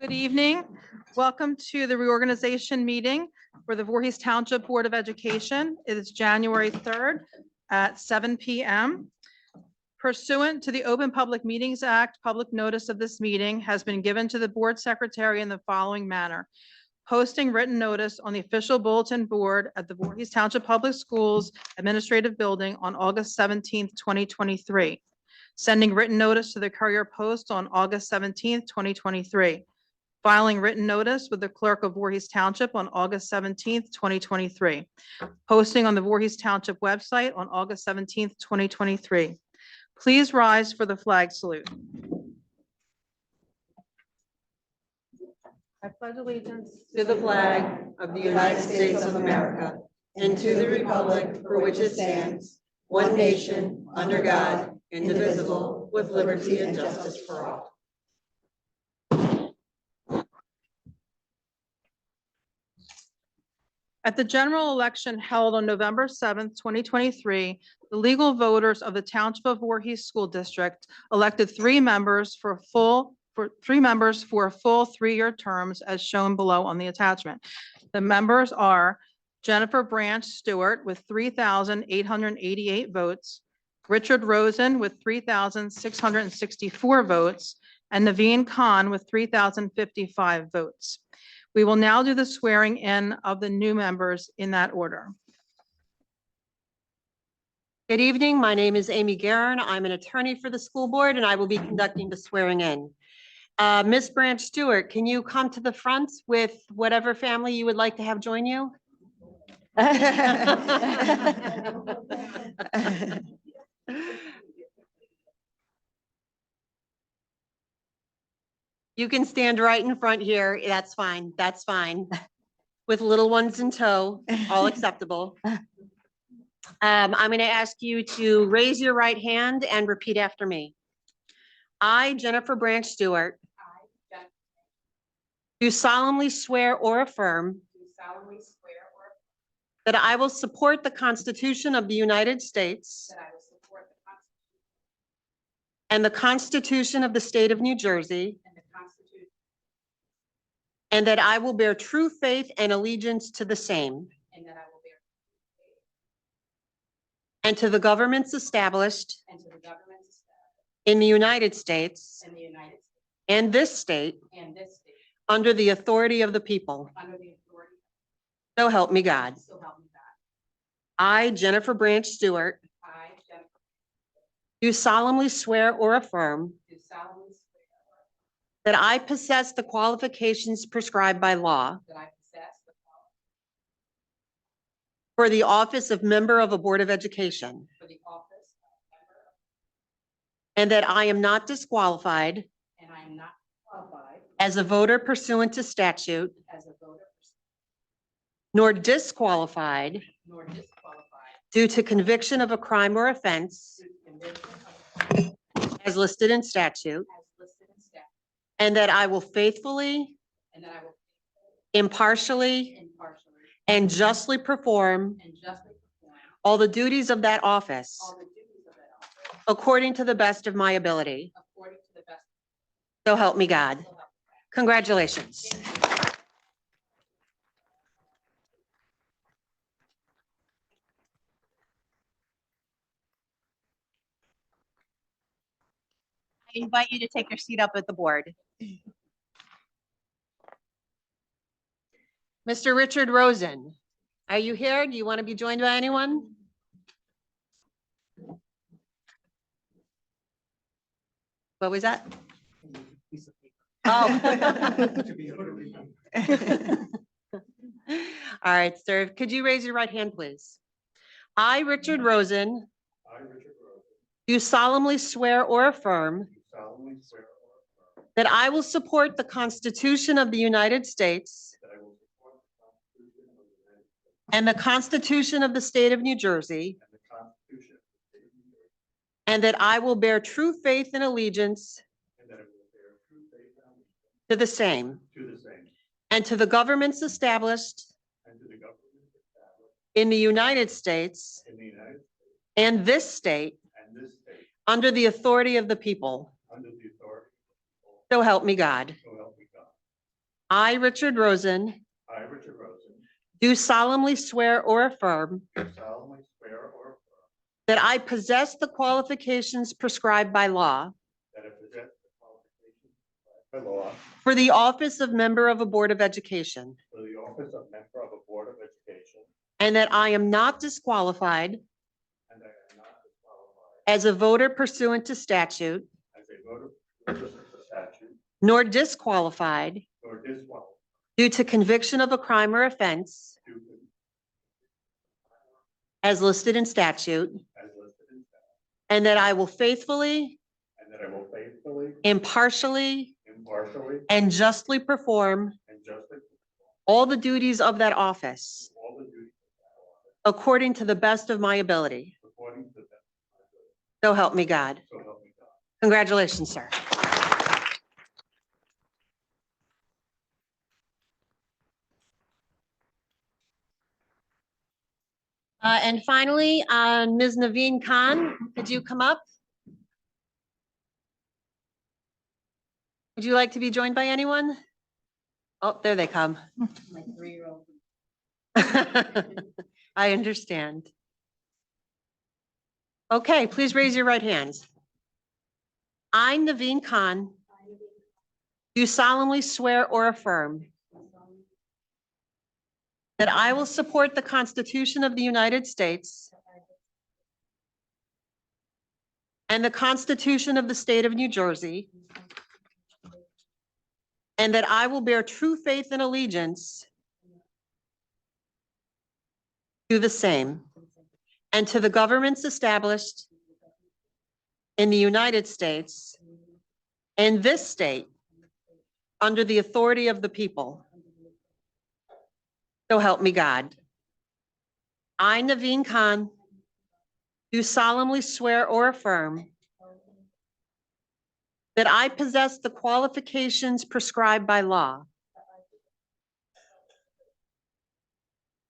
Good evening. Welcome to the reorganization meeting for the Voorhees Township Board of Education. It is January 3rd at 7 p.m. Pursuant to the Open Public Meetings Act, public notice of this meeting has been given to the board secretary in the following manner. Posting written notice on the official bulletin board at the Voorhees Township Public Schools Administrative Building on August 17th, 2023. Sending written notice to the Courier Post on August 17th, 2023. Filing written notice with the clerk of Voorhees Township on August 17th, 2023. Posting on the Voorhees Township website on August 17th, 2023. Please rise for the flag salute. I pledge allegiance to the flag of the United States of America and to the republic for which it stands, one nation, under God, indivisible, with liberty and justice for all. At the general election held on November 7th, 2023, the legal voters of the Township of Voorhees School District elected three members for a full 3-year terms as shown below on the attachment. The members are Jennifer Branch Stewart with 3,888 votes, Richard Rosen with 3,664 votes, and Naveen Khan with 3,055 votes. We will now do the swearing in of the new members in that order. Good evening. My name is Amy Guerin. I'm an attorney for the school board, and I will be conducting the swearing in. Ms. Branch Stewart, can you come to the front with whatever family you would like to have join you? You can stand right in front here. That's fine. That's fine. With little ones in tow, all acceptable. I'm going to ask you to raise your right hand and repeat after me. I, Jennifer Branch Stewart, do solemnly swear or affirm that I will support the Constitution of the United States and the Constitution of the State of New Jersey, and that I will bear true faith and allegiance to the same and to the governments established in the United States and this state under the authority of the people. So help me God. I, Jennifer Branch Stewart, do solemnly swear or affirm that I possess the qualifications prescribed by law for the office of member of a board of education, and that I am not disqualified as a voter pursuant to statute, nor disqualified due to conviction of a crime or offense as listed in statute, and that I will faithfully, impartially, and justly perform all the duties of that office according to the best of my ability. So help me God. Congratulations. I invite you to take your seat up at the board. Mr. Richard Rosen, are you here? Do you want to be joined by anyone? What was that? Oh. All right, sir. Could you raise your right hand, please? I, Richard Rosen, do solemnly swear or affirm that I will support the Constitution of the United States and the Constitution of the State of New Jersey, and that I will bear true faith and allegiance to the same and to the governments established in the United States and this state under the authority of the people. So help me God. I, Richard Rosen, I, Richard Rosen, do solemnly swear or affirm do solemnly swear or affirm that I possess the qualifications prescribed by law that I possess the qualifications by law for the office of member of a Board of Education, for the office of member of a Board of Education, and that I am not disqualified and I am not disqualified as a voter pursuant to statute, as a voter pursuant to statute nor disqualified or disqualified due to conviction of a crime or offense due to as listed in statute, as listed in statute, and that I will faithfully, and that I will faithfully, impartially, impartially, and justly perform and justly perform all the duties of that office all the duties of that office according to the best of my ability. according to the best of my ability. So help me God. So help me God. Congratulations, sir. And finally, Ms. Naveen Khan, could you come up? Would you like to be joined by anyone? Oh, there they come. My 3-year-old. I understand. Okay, please raise your right hands. I, Naveen Khan, do solemnly swear or affirm that I will support the Constitution of the United States and the Constitution of the State of New Jersey, and that I will bear true faith and allegiance to the same and to the governments established in the United States and this state under the authority of the people. So help me God. I, Naveen Khan, do solemnly swear or affirm that I possess the qualifications prescribed by law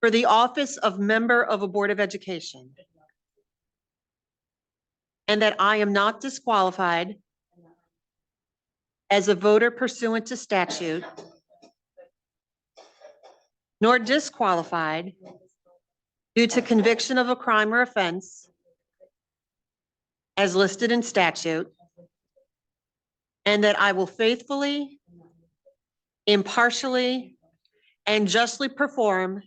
for the office of member of a Board of Education, and that I am not disqualified as a voter pursuant to statute, nor disqualified due to conviction of a crime or offense as listed in statute, and that I will faithfully, impartially, and justly perform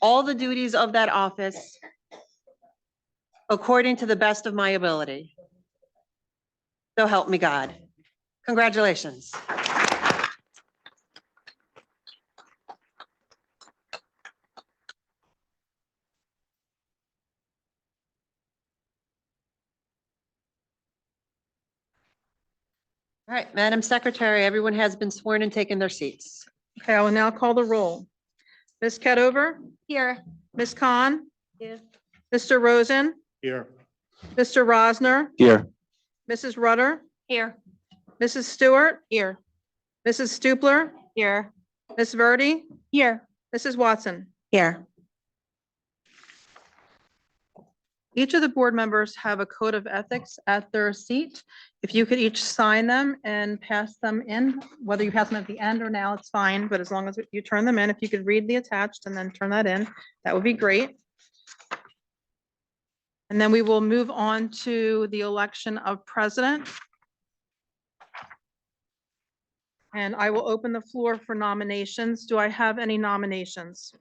all the duties of that office according to the best of my ability. So help me God. Congratulations. All right, Madam Secretary, everyone has been sworn and taken their seats. Okay, I will now call the roll. Ms. Cadover, Here. Ms. Khan, Here. Mr. Rosen, Here. Mr. Rosner, Here. Mrs. Rudder, Here. Mrs. Stewart, Here. Mrs. Stupler, Here. Ms. Verdi, Here. Mrs. Watson. Here. Each of the board members have a code of ethics at their seat. If you could each sign them and pass them in, whether you pass them at the end or now, it's fine, but as long as you turn them in, if you could read the attached and then turn that in, that would be great. And then we will move on to the election of president. And I will open the floor for nominations. Do I have any nominations?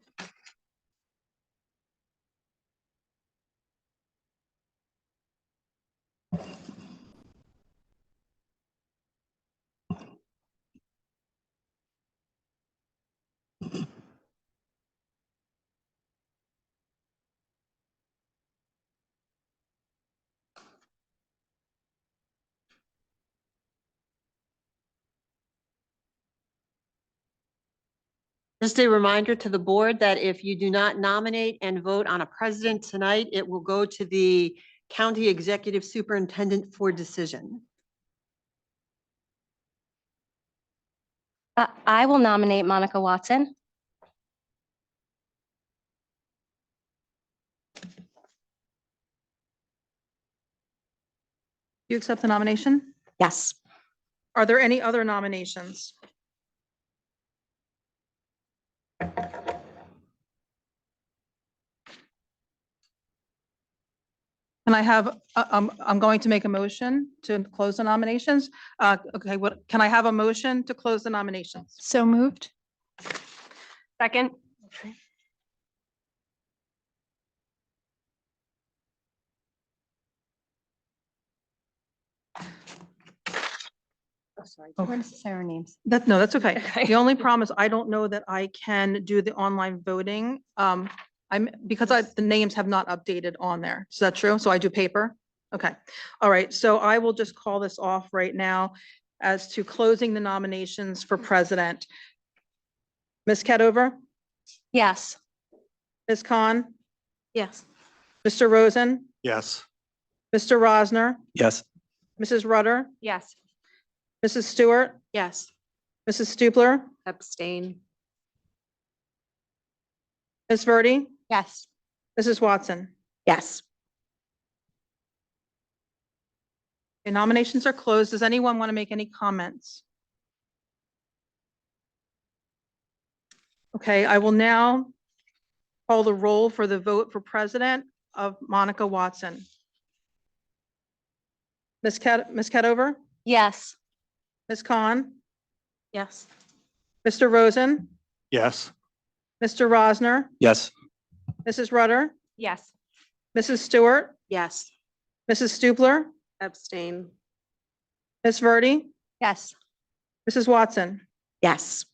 Just a reminder to the board that if you do not nominate and vote on a president tonight, it will go to the county executive superintendent for decision. I will nominate Monica Watson. You accept the nomination? Yes. Are there any other nominations? Can I have, I'm going to make a motion to close the nominations. Okay, can I have a motion to close the nominations? So moved. Second. Oh, sorry. Oh. Where does it say our names? No, that's okay. Okay. The only problem is I don't know that I can do the online voting. Because the names have not updated on there. Is that true? So I do paper? Okay. All right. So I will just call this off right now as to closing the nominations for president. Ms. Cadover, Yes. Ms. Khan, Yes. Mr. Rosen, Yes. Mr. Rosner, Yes. Mrs. Rudder, Yes. Mrs. Stewart, Yes. Mrs. Stupler, Abstain. Ms. Verdi, Yes. Mrs. Watson. Yes. The nominations are closed. Does anyone want to make any comments? Okay, I will now call the roll for the vote for president of Monica Watson. Ms. Cadover, Yes. Ms. Khan, Yes. Mr. Rosen, Yes. Mr. Rosner, Yes. Mrs. Rudder, Yes. Mrs. Stewart, Yes. Mrs. Stupler, Abstain. Ms. Verdi, Yes. Mrs. Watson. Yes.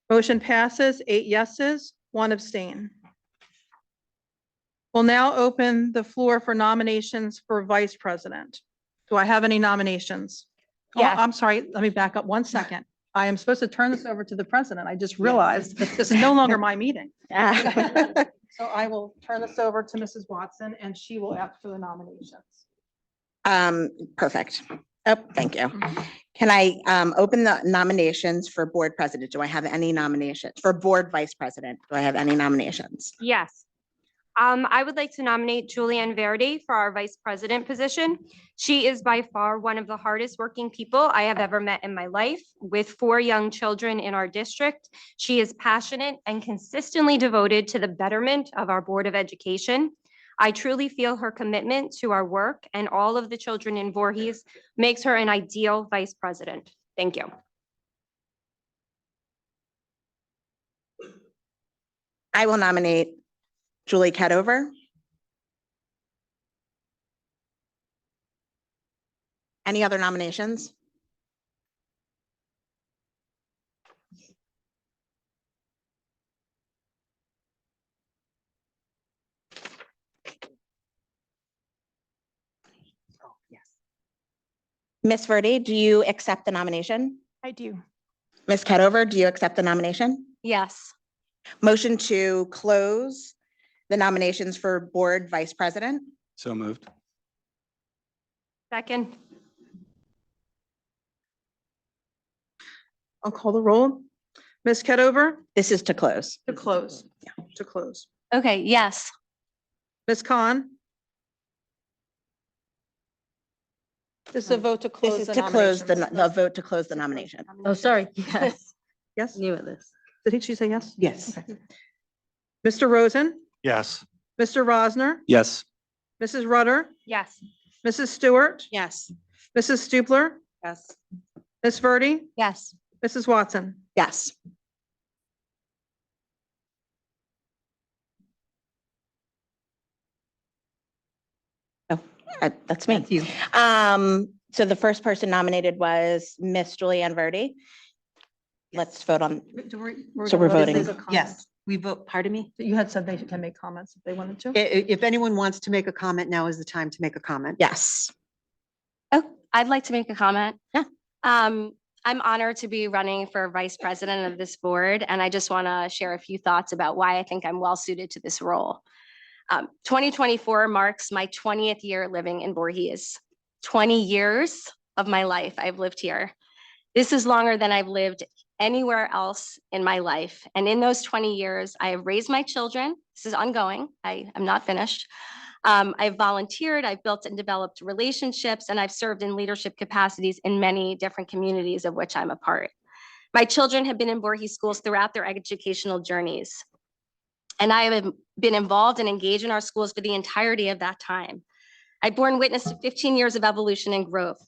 Motion passes, 8 yeses, 1 abstain. We'll now open the floor for nominations for vice president. Do I have any nominations? Oh, Yes. I'm sorry, let me back up 1 second. I am supposed to turn this over to the president. I just realized this is no longer my meeting. So I will turn this over to Mrs. Watson and she will ask for the nominations. Perfect. Oh, thank you. Can I open the nominations for board president? Do I have any nominations? For board vice president, do I have any nominations? Yes. I would like to nominate Julianne Verdi for our vice president position. She is by far one of the hardest working people I have ever met in my life. With 4 young children in our district, she is passionate and consistently devoted to the betterment of our Board of Education. I truly feel her commitment to our work and all of the children in Voorhees makes her an ideal vice president. Thank you. I will nominate Julie Cadover. Any other nominations? Miss Verdi, do you accept the nomination? I do. Miss Cadover, do you accept the nomination? Yes. Motion to close the nominations for board vice president? So moved. Second. I'll call the roll. Ms. Cadover, This is to close. to close. To close. Okay. Yes. Ms. Khan? This is a vote to This close is the to close nominations. the vote to close the nomination. Oh, sorry. Yes. Yes? New at this. Did she say yes? Yes. Okay. Mr. Rosen, Yes. Mr. Rosner, Yes. Mrs. Rudder, Yes. Mrs. Stewart, Yes. Mrs. Stupler, Yes. Ms. Verdi, Yes. Mrs. Watson. Yes. Oh, that's me. you. So the first person nominated was Miss Julianne Verdi. Let's vote on, So we're voting. Yes, we vote, pardon me? You had said they can make comments if they wanted to. If anyone wants to make a comment, now is the time to make a comment. yes. Oh, I'd like to make a comment. Yeah. I'm honored to be running for vice president of this board, and I just want to share a few thoughts about why I think I'm well suited to this role. 2024 marks my 20th year living in Voorhees. 20 years of my life I've lived here. This is longer than I've lived anywhere else in my life. And in those 20 years, I have raised my children. This is ongoing. I am not finished. I've volunteered, I've built and developed relationships, and I've served in leadership capacities in many different communities of which I'm a part. My children have been in Voorhees schools throughout their educational journeys. And I have been involved and engaged in our schools for the entirety of that time. I've borne witness to 15 years of evolution and growth.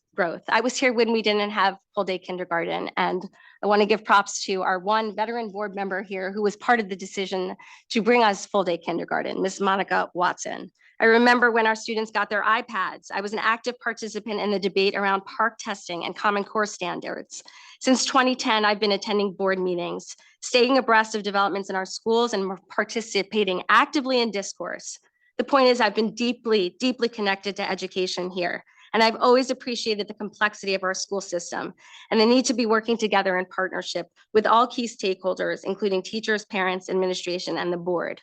I was here when we didn't have full-day kindergarten, and I want to give props to our one veteran board member here who was part of the decision to bring us full-day kindergarten, Ms. Monica Watson. I remember when our students got their iPads. I was an active participant in the debate around PARCC testing and Common Core standards. Since 2010, I've been attending board meetings, staying abreast of developments in our schools and participating actively in discourse. The point is, I've been deeply, deeply connected to education here, and I've always appreciated the complexity of our school system and the need to be working together in partnership with all key stakeholders, including teachers, parents, administration, and the board.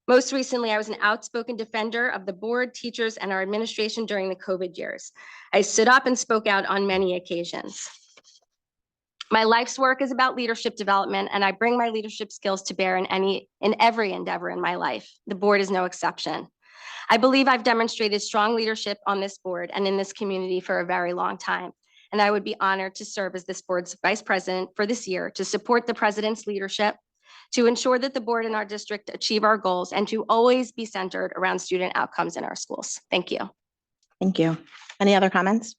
Most recently, I was an outspoken defender of the board, teachers, and our administration during the COVID years. I stood up and spoke out on many occasions. My life's work is about leadership development, and I bring my leadership skills to bear in every endeavor in my life. The board is no exception. I believe I've demonstrated strong leadership on this board and in this community for a very long time, and I would be honored to serve as this board's vice president for this year to support the president's leadership, to ensure that the board and our district achieve our goals, and to always be centered around student outcomes in our schools. Thank you. Thank you. Any other comments?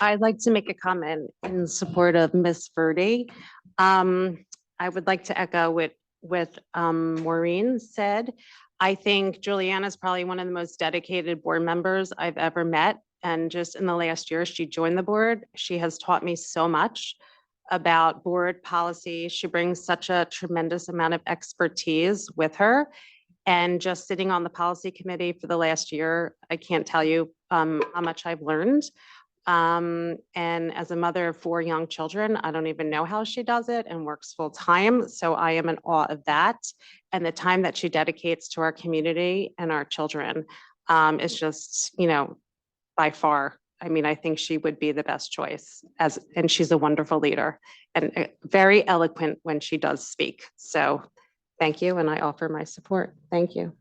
I'd like to make a comment in support of Ms. Verde. I would like to echo what Maureen said. I think Juliana is probably one of the most dedicated board members I've ever met. And just in the last year, she joined the board. She has taught me so much about board policy. She brings such a tremendous amount of expertise with her. And just sitting on the policy committee for the last year, I can't tell you how much I've learned. And as a mother of 4 young children, I don't even know how she does it and works full time. So I am in awe of that. And the time that she dedicates to our community and our children is just, by far. I mean, I think she would be the best choice and she's a wonderful leader and very eloquent when she does speak. So thank you. And I offer my support. Thank you.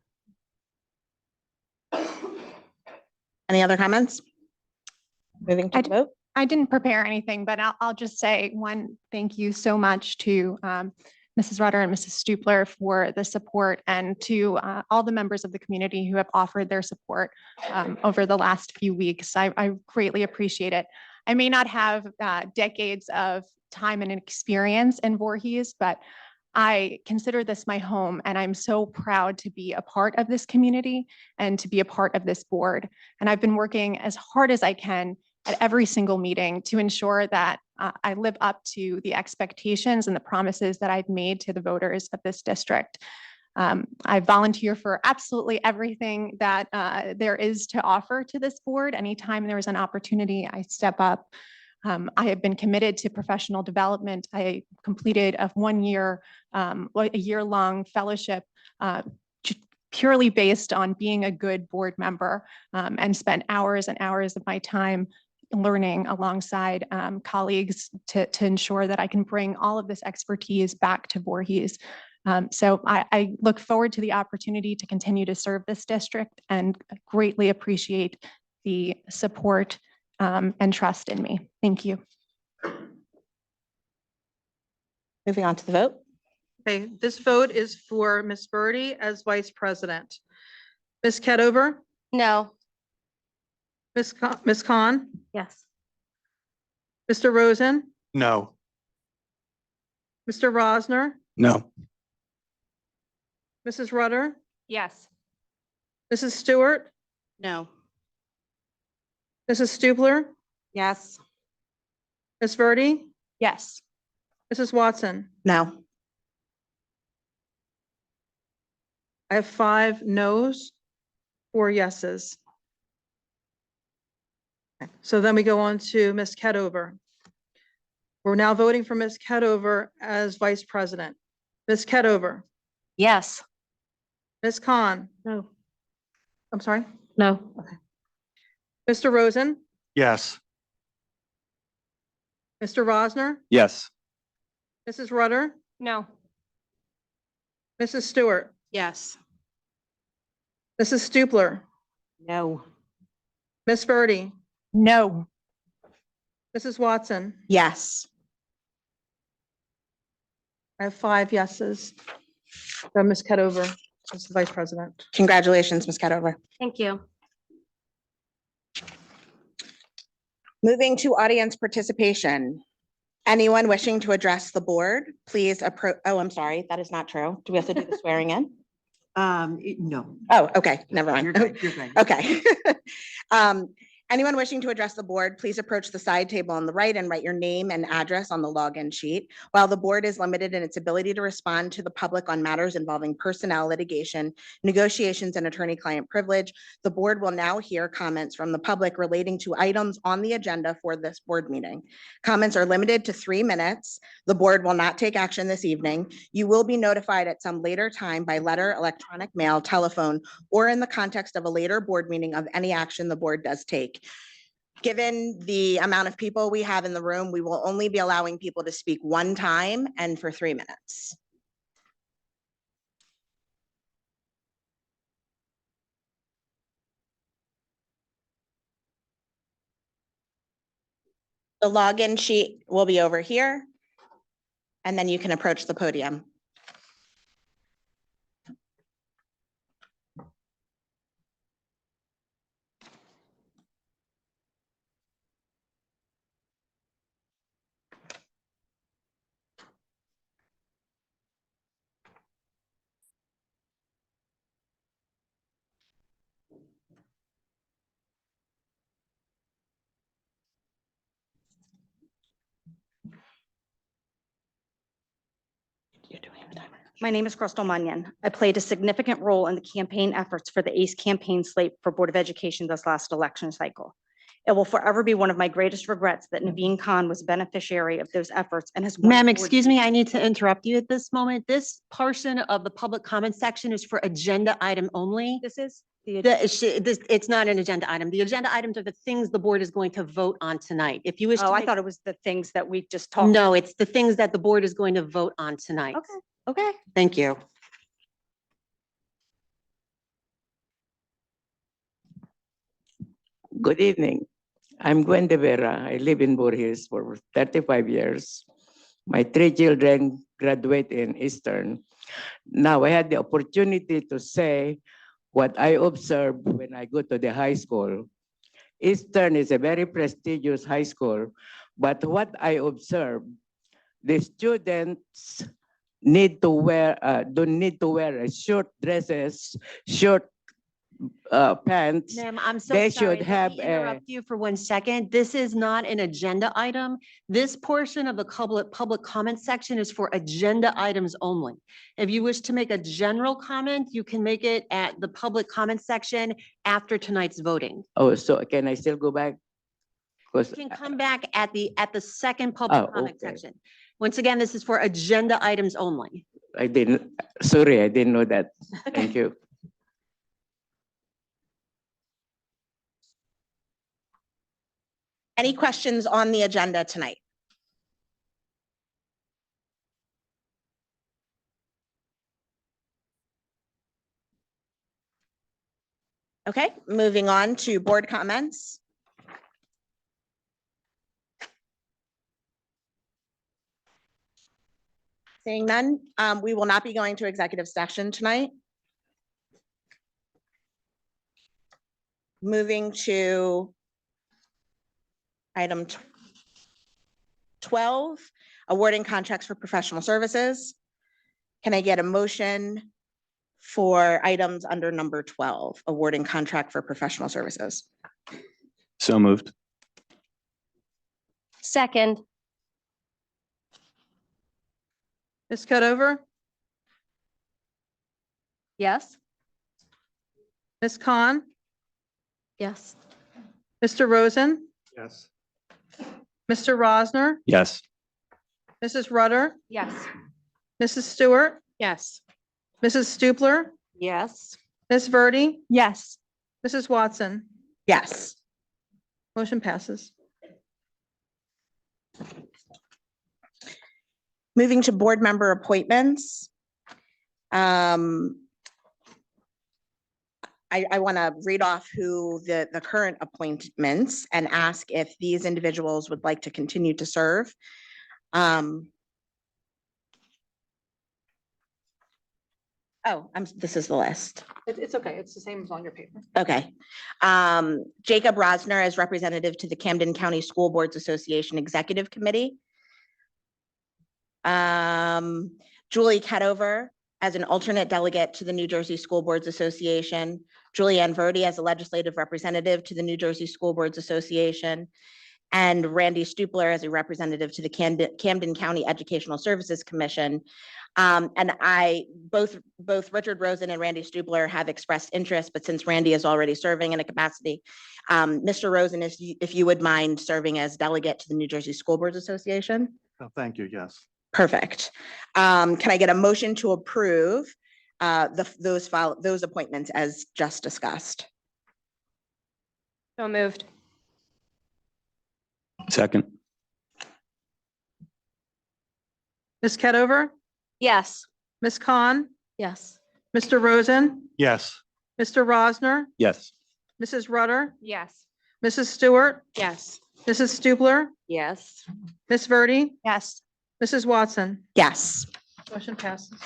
Any other comments? Moving to the vote. I didn't prepare anything, but I'll just say one, thank you so much to Mrs. Rutter and Mrs. Stupler for the support, and to all the members of the community who have offered their support over the last few weeks. I greatly appreciate it. I may not have decades of time and experience in Voorhees, but I consider this my home, and I'm so proud to be a part of this community and to be a part of this board. And I've been working as hard as I can at every single meeting to ensure that I live up to the expectations and the promises that I've made to the voters of this district. I volunteer for absolutely everything that there is to offer to this board. Anytime there is an opportunity, I step up. I have been committed to professional development. I completed a year-long fellowship purely based on being a good board member, and spent hours and hours of my time learning alongside colleagues to ensure that I can bring all of this expertise back to Voorhees. So I look forward to the opportunity to continue to serve this district and greatly appreciate the support and trust in me. Thank you. Moving on to the vote. Okay, this vote is for Ms. Birdie as vice president. Ms. Kedover, No. Ms. Khan, Yes. Mr. Rosen, No. Mr. Rosner, No. Mrs. Rutter, Yes. Mrs. Stewart, No. Mrs. Stupler, Yes. Ms. Birdie, Yes. Mrs. Watson. No. I have 5 noes, 4 yeses. Okay, so then we go on to Ms. Kedover. We're now voting for Ms. Kedover as vice president. Ms. Kedover, Yes. Ms. Khan, No. I'm sorry, No. Mr. Rosen, Yes. Mr. Rosner, Yes. Mrs. Rutter, No. Mrs. Stewart, Yes. Mrs. Stupler, No. Ms. Birdie, No. Mrs. Watson. Yes. I have 5 yeses. So Ms. Cadover is the Vice President. Congratulations, Ms. Cadover. Thank you. Moving to audience participation. Anyone wishing to address the board, please approach, oh, I'm sorry, that is not true. Do we have to do the swearing in? No. Oh, okay, never mind. You're good, you're good. Okay. Anyone wishing to address the board, please approach the side table on the right and write your name and address on the login sheet. While the board is limited in its ability to respond to the public on matters involving personnel litigation, negotiations, and attorney-client privilege, the board will now hear comments from the public relating to items on the agenda for this board meeting. Comments are limited to 3 minutes. The board will not take action this evening. You will be notified at some later time by letter, electronic mail, telephone, or in the context of a later board meeting of any action the board does take. Given the amount of people we have in the room, we will only be allowing people to speak 1 time and for 3 minutes. The login sheet will be over here, and then you can approach the podium. You're doing a timer. My name is Crystal Munyon. I played a significant role in the campaign efforts for the ACE campaign slate for Board of Education this last election cycle. It will forever be one of my greatest regrets that Naveen Khan was a beneficiary of those efforts and has. Ma'am, excuse me, I need to interrupt you at this moment. This portion of the public comment section is for agenda item only. This is the. It's not an agenda item. The agenda items are the things the board is going to vote on tonight. If you wish to. Oh, I make- thought it was the things that we just talked. No, it's the things that the board is going to vote on tonight. Okay, okay. Thank you. Good evening. I'm Gwen De Vera. I live in Voorhees for 35 years. My 3 children graduate in Eastern. Now I had the opportunity to say what I observed when I go to the high school. Eastern is a very prestigious high school, but what I observed, the students need to wear, don't need to wear short dresses, short pants. Ma'am, I'm so They sorry. should Let have me interrupt you for 1 second. This is not an agenda item. This portion of the public comment section is for agenda items only. If you wish to make a general comment, you can make it at the public comment section after tonight's voting. Oh, so can I still go back? You Because can come back at the second public Oh, comment okay. section. Once again, this is for agenda items only. I didn't, sorry, I didn't know that. Thank you. Any questions on the agenda tonight? Okay, moving on to board comments. Seeing none, we will not be going to executive session tonight. Moving to item 12, awarding contracts for professional services. Can I get a motion for items under number 12, awarding contract for professional services? So moved. Second, Ms. Cadover, yes? Ms. Khan, Yes. Mr. Rosen, Yes. Mr. Rosner, Yes. Mrs. Rudder, Yes. Mrs. Stewart, Yes. Mrs. Stupler, Yes. Ms. Verdi, Yes. Mrs. Watson. Yes. Motion passes. Moving to board member appointments. I want to read off who the current appointments and ask if these individuals would like to continue to serve. Oh, this is the list. It's okay. It's the same as on your paper. Okay. Jacob Rosner as representative to the Camden County School Boards Association Executive Committee. Julie Ketover as an alternate delegate to the New Jersey School Boards Association. Julianne Verdi as a legislative representative to the New Jersey School Boards Association. And Randy Stupler as a representative to the Camden County Educational Services Commission. And both Richard Rosen and Randy Stupler have expressed interest, but since Randy is already serving in a capacity, Mr. Rosen, if you would mind serving as delegate to the New Jersey School Boards Association? Oh, thank you, yes. Perfect. Can I get a motion to approve those appointments as just discussed? So moved. Second. Ms. Ketover, Yes. Ms. Khan, Yes. Mr. Rosen, Yes. Mr. Rosner, Yes. Mrs. Rudder, Yes. Mrs. Stewart, Yes. Mrs. Stupler, Yes. Ms. Verdi, Yes. Mrs. Watson. Yes. Motion passes.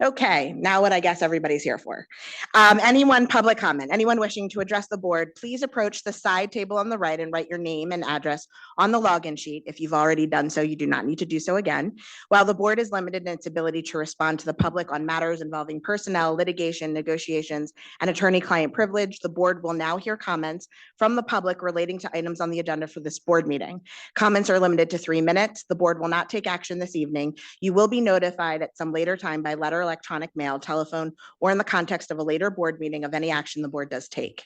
Okay, now what I guess everybody's here for. Public comment, anyone wishing to address the board, please approach the side table on the right and write your name and address on the login sheet. If you've already done so, you do not need to do so again. While the board is limited in its ability to respond to the public on matters involving personnel, litigation, negotiations, and attorney-client privilege, the board will now hear comments from the public relating to items on the agenda for this board meeting. Comments are limited to 3 minutes. The board will not take action this evening. You will be notified at some later time by letter, electronic mail, telephone, or in the context of a later board meeting of any action the board does take.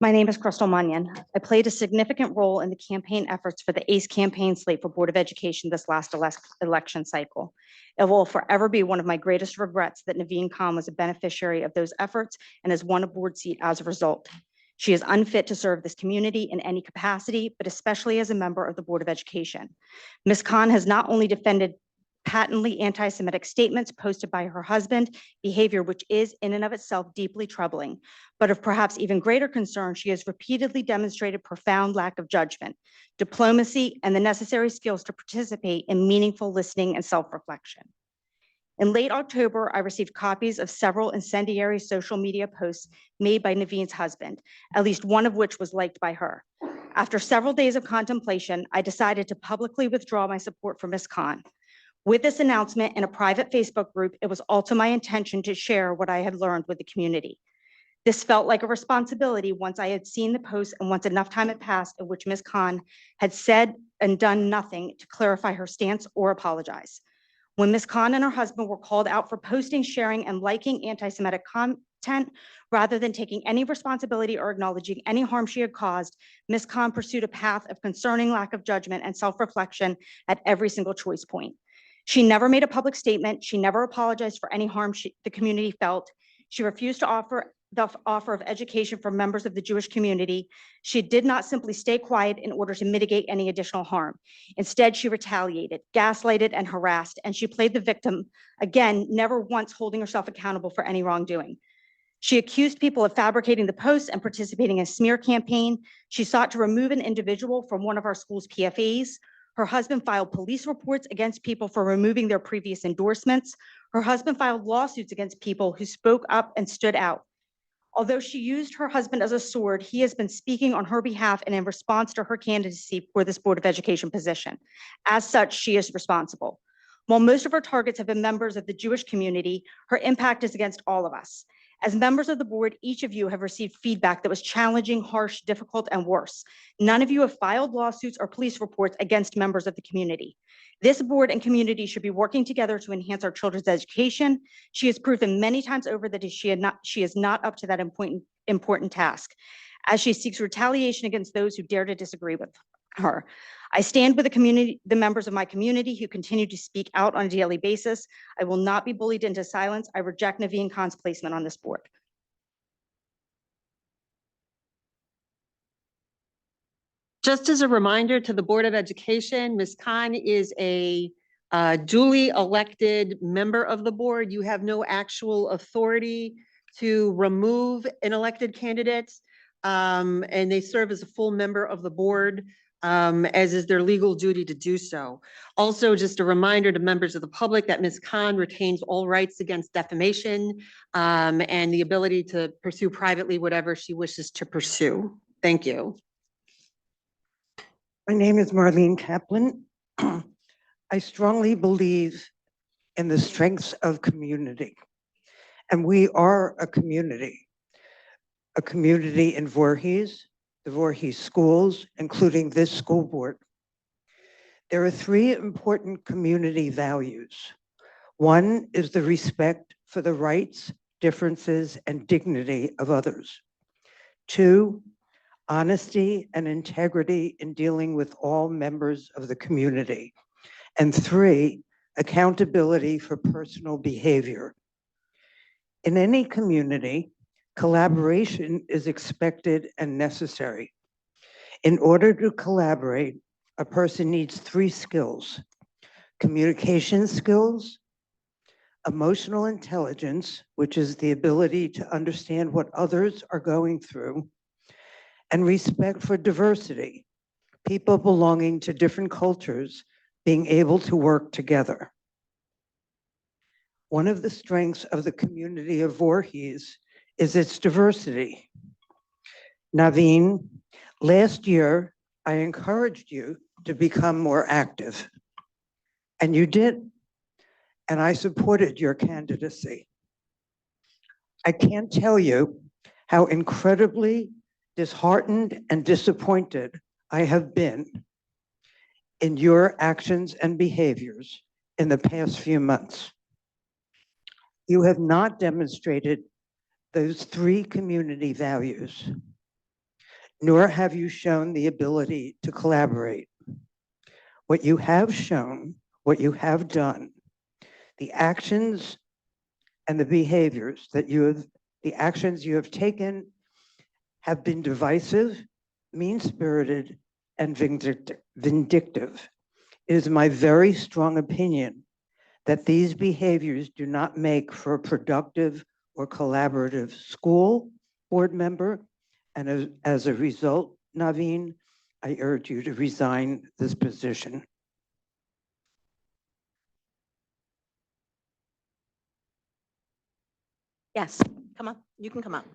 My name is Crystal Munyon. I played a significant role in the campaign efforts for the ACE campaign slate for Board of Education this last election cycle. It will forever be one of my greatest regrets that Naveen Khan was a beneficiary of those efforts and has won a board seat as a result. She is unfit to serve this community in any capacity, but especially as a member of the Board of Education. Ms. Khan has not only defended patently anti-Semitic statements posted by her husband, behavior which is in and of itself deeply troubling. But of perhaps even greater concern, she has repeatedly demonstrated profound lack of judgment, diplomacy, and the necessary skills to participate in meaningful listening and self-reflection. In late October, I received copies of several incendiary social media posts made by Naveen's husband, at least one of which was liked by her. After several days of contemplation, I decided to publicly withdraw my support for Ms. Khan. With this announcement in a private Facebook group, it was also my intention to share what I had learned with the community. This felt like a responsibility once I had seen the post and once enough time had passed in which Ms. Khan had said and done nothing to clarify her stance or apologize. When Ms. Khan and her husband were called out for posting, sharing, and liking anti-Semitic content, rather than taking any responsibility or acknowledging any harm she had caused, Ms. Khan pursued a path of concerning lack of judgment and self-reflection at every single choice point. She never made a public statement. She never apologized for any harm the community felt. She refused to offer the offer of education for members of the Jewish community. She did not simply stay quiet in order to mitigate any additional harm. Instead, she retaliated, gaslighted, and harassed, and she played the victim, again, never once holding herself accountable for any wrongdoing. She accused people of fabricating the posts and participating in a smear campaign. She sought to remove an individual from one of our school's PFAs. Her husband filed police reports against people for removing their previous endorsements. Her husband filed lawsuits against people who spoke up and stood out. Although she used her husband as a sword, he has been speaking on her behalf and in response to her candidacy for this Board of Education position. As such, she is responsible. While most of her targets have been members of the Jewish community, her impact is against all of us. As members of the board, each of you have received feedback that was challenging, harsh, difficult, and worse. None of you have filed lawsuits or police reports against members of the community. This board and community should be working together to enhance our children's education. She has proven many times over that she is not up to that important task, as she seeks retaliation against those who dare to disagree with her. I stand with the members of my community who continue to speak out on a daily basis. I will not be bullied into silence. I reject Naveen Khan's placement on this board. Just as a reminder to the Board of Education, Ms. Khan is a duly elected member of the board. You have no actual authority to remove an elected candidate. And they serve as a full member of the board, as is their legal duty to do so. Also, just a reminder to members of the public that Ms. Khan retains all rights against defamation, and the ability to pursue privately whatever she wishes to pursue. Thank you. My name is Marlene Kaplan. I strongly believe in the strengths of community. And we are a community in Voorhees, the Voorhees schools, including this school board. There are three important community values. One is the respect for the rights, differences, and dignity of others. Two, honesty and integrity in dealing with all members of the community. And three, accountability for personal behavior. In any community, collaboration is expected and necessary. In order to collaborate, a person needs three skills: communication skills, emotional intelligence, which is the ability to understand what others are going through, and respect for diversity, people belonging to different cultures being able to work together. One of the strengths of the community of Voorhees is its diversity. Naveen, last year, I encouraged you to become more active, and you did, and I supported your candidacy. I can't tell you how incredibly disheartened and disappointed I have been in your actions and behaviors in the past few months. You have not demonstrated those three community values, nor have you shown the ability to collaborate. What you have shown, what you have done, the actions and the behaviors that the actions you have taken have been divisive, mean-spirited, and vindictive. It is my very strong opinion that these behaviors do not make for a productive or collaborative school board member. And as a result, Naveen, I urge you to resign this position. Yes, come on, you can come up.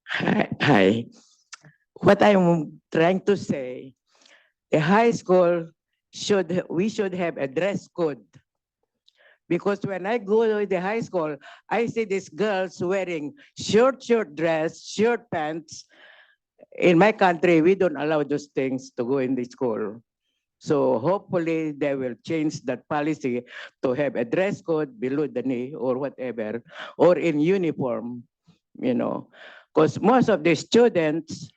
Hi. What I'm trying to say, the high school we should have a dress code. Because when I go to the high school, I see these girls wearing short dress, short pants. In my country, we don't allow those things to go in the school. So hopefully they will change that policy to have a dress code below the knee or whatever, or in uniform, because most of the students,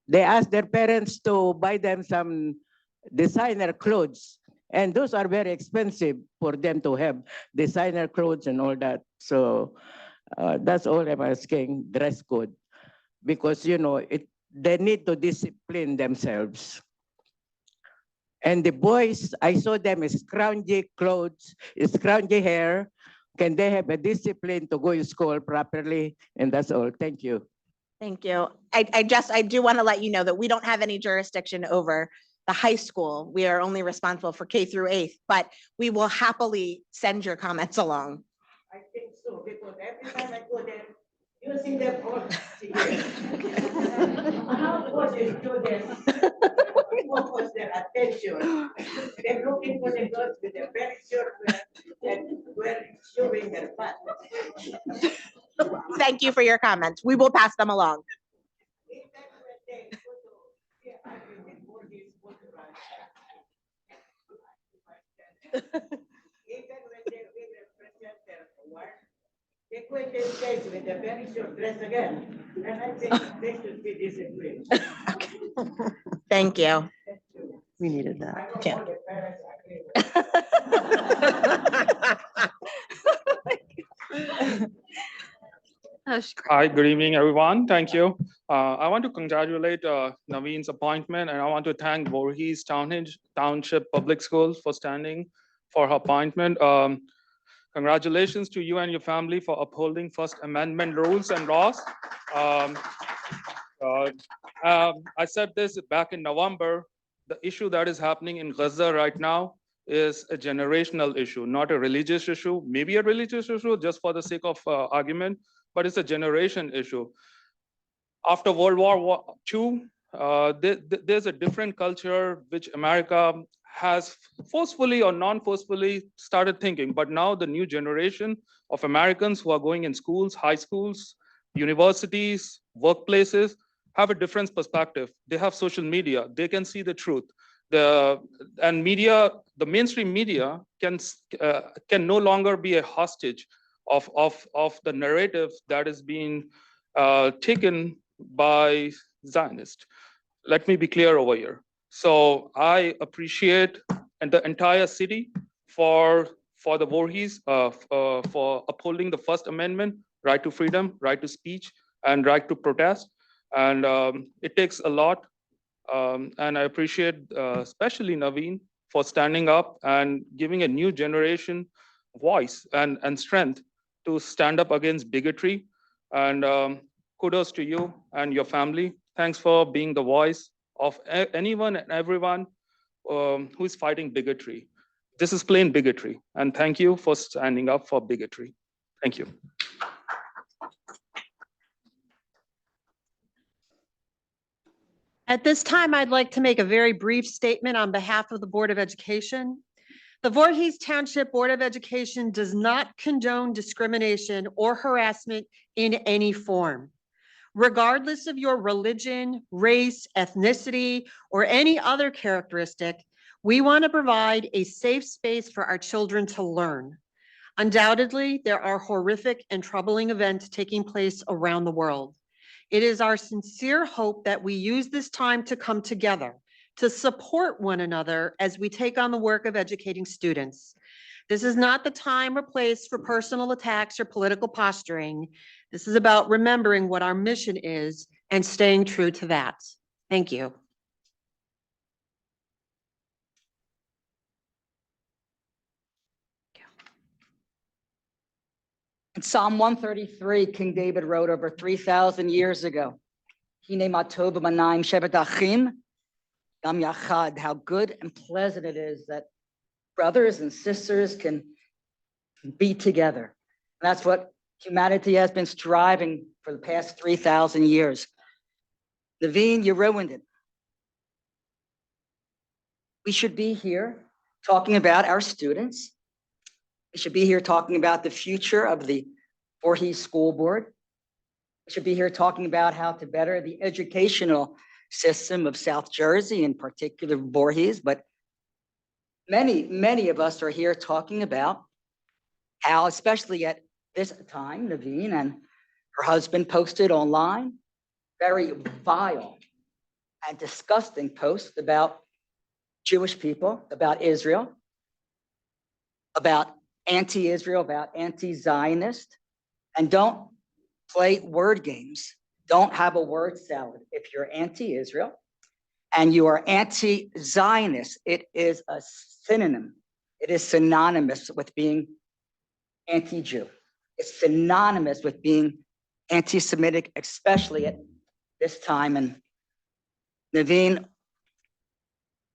they ask their parents to buy them some designer clothes, and those are very expensive for them to have designer clothes and all that. So that's all I'm asking, dress code, because they need to discipline themselves. And the boys, I saw them with scroungy clothes, scroungy hair. Can they have a discipline to go to school properly? And that's all. Thank you. Thank you. I do want to let you know that we don't have any jurisdiction over the high school. We are only responsible for K through 8th, but we will happily send your comments along. I think so, because every time I go there, you see them all together. How was the students? What was their attention? They're looking for the girls with a very short hair and wearing showing their butt. Thank you for your comments. We will pass them along. They go in this case with a very short dress again, and I think they should be disciplined. Thank you. We needed that. All the parents agree with Hi, good evening, everyone. Thank you. I want to congratulate Naveen's appointment, and I want to thank Voorhees Township Public Schools for standing for her appointment. Congratulations to you and your family for upholding First Amendment rules and laws. I said this back in November. The issue that is happening in Gaza right now is a generational issue, not a religious issue, maybe a religious issue just for the sake of argument, but it's a generation issue. After World War II, there's a different culture which America has forcefully or non-forcefully started thinking. But now the new generation of Americans who are going in schools, high schools, universities, workplaces, have a different perspective. They have social media. They can see the truth. The mainstream media can no longer be a hostage of the narrative that is being taken by Zionists. Let me be clear over here. So I appreciate the entire city for the Voorhees for upholding the First Amendment, right to freedom, right to speech, and right to protest. And it takes a lot. And I appreciate especially Naveen for standing up and giving a new generation voice and strength to stand up against bigotry. And kudos to you and your family. Thanks for being the voice of anyone and everyone who is fighting bigotry. This is plain bigotry. And thank you for standing up for bigotry. Thank you. At this time, I'd like to make a very brief statement on behalf of the Board of Education. The Voorhees Township Board of Education does not condone discrimination or harassment in any form. Regardless of your religion, race, ethnicity, or any other characteristic, we want to provide a safe space for our children to learn. Undoubtedly, there are horrific and troubling events taking place around the world. It is our sincere hope that we use this time to come together, to support one another as we take on the work of educating students. This is not the time or place for personal attacks or political posturing. This is about remembering what our mission is and staying true to that. Thank you. In Psalm 133, King David wrote over 3,000 years ago, Hine matov b'manayim shevet achim gam yachad, how good and pleasant it is that brothers and sisters can be together. And that's what humanity has been striving for the past 3,000 years. Naveen, you ruined it. We should be here talking about our students. We should be here talking about the future of the Voorhees School Board. We should be here talking about how to better the educational system of South Jersey, in particular Voorhees, but many of us are here talking about how, especially at this time, Naveen and her husband posted online very vile and disgusting posts about Jewish people, about Israel, about anti-Israel, about anti-Zionist, and don't play word games. Don't have a word salad. If you're anti-Israel and you are anti-Zionist, it is a synonym. It is synonymous with being anti-Jew. It's synonymous with being anti-Semitic, especially at this time. And Naveen,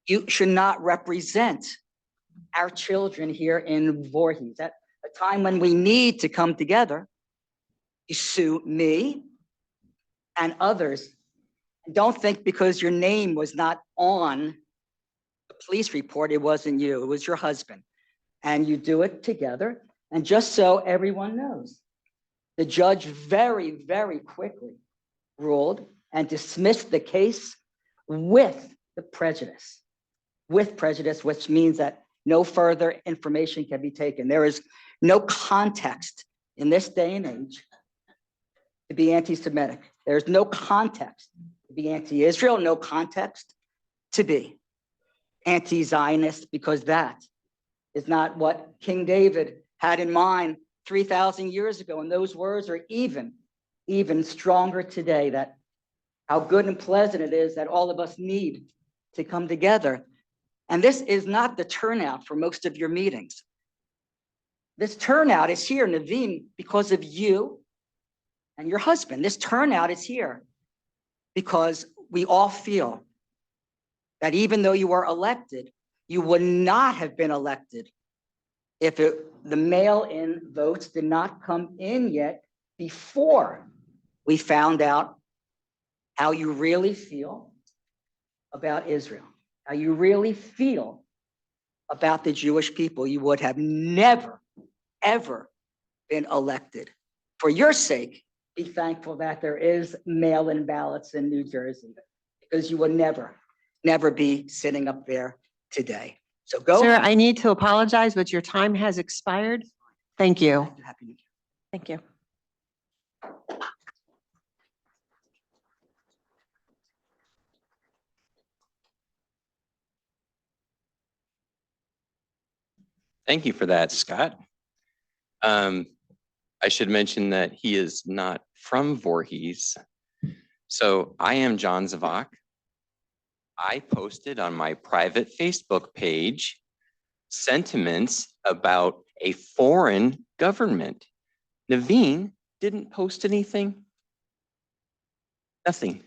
you should not represent our children here in Voorhees. At a time when we need to come together, you sue me and others. Don't think because your name was not on the police report, it wasn't you, it was your husband. And you do it together. And just so everyone knows, the judge very, very quickly ruled and dismissed the case with prejudice, which means that no further information can be taken. There is no context in this day and age to be anti-Semitic. There's no context to be anti-Israel, no context to be anti-Zionist, because that is not what King David had in mind 3,000 years ago. And those words are even even stronger today that how good and pleasant it is that all of us need to come together. And this is not the turnout for most of your meetings. This turnout is here, Naveen, because of you and your husband. This turnout is here because we all feel that even though you were elected, you would not have been elected if the mail-in votes did not come in yet before we found out how you really feel about Israel, how you really feel about the Jewish people. You would have never, ever been elected. For your sake, be thankful that there is mail-in ballots in New Jersey, because you would never, never be sitting up there today. So go. Sir, I need to apologize, but your time has expired. Thank you. Happy New Year. Thank you. Thank you for that, Scott. I should mention that he is not from Voorhees. So I am John Zavak. I posted on my private Facebook page sentiments about a foreign government. Naveen didn't post anything. Nothing.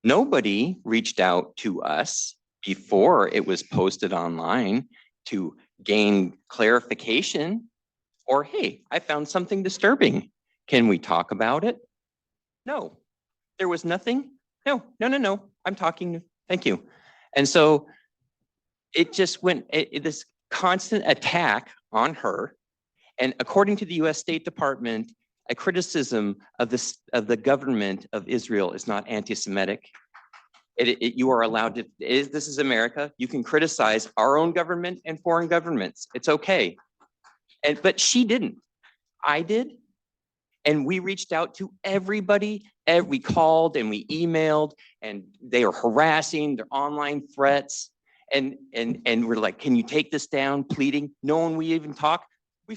Nobody reached out to us before it was posted online to gain clarification or, hey, I found something disturbing. Can we talk about it? No, there was nothing. No, I'm talking. Thank you. And so it just went, this constant attack on her. And according to the US State Department, a criticism of the government of Israel is not anti-Semitic. You are allowed to, this is America. You can criticize our own government and foreign governments. It's okay. But she didn't. I did. And we reached out to everybody. We called and we emailed, and they are harassing, their online threats. And we're like, can you take this down? Pleading. No one we even talk.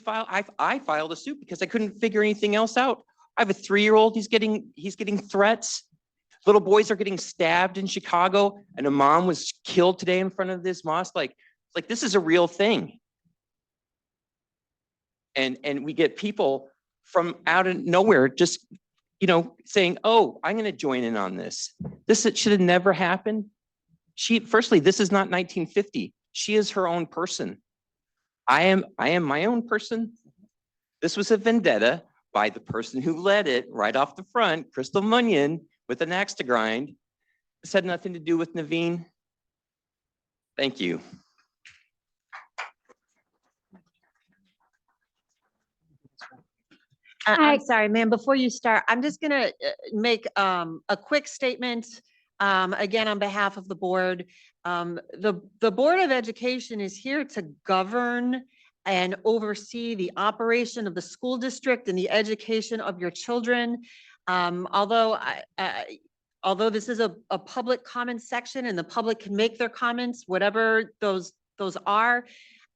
I filed a suit because I couldn't figure anything else out. I have a 3-year-old. He's getting threats. Little boys are getting stabbed in Chicago, and a mom was killed today in front of this mosque. Like this is a real thing. And we get people from out of nowhere just, saying, oh, I'm going to join in on this. This should have never happened. Firstly, this is not 1950. She is her own person. I am my own person. This was a vendetta by the person who led it right off the front, Crystal Munyon, with an axe to grind. This had nothing to do with Naveen. Thank you. I'm sorry, ma'am, before you start, I'm just gonna make a quick statement. Again, on behalf of the board, the Board of Education is here to govern and oversee the operation of the school district and the education of your children. Although this is a public comment section and the public can make their comments, whatever those are,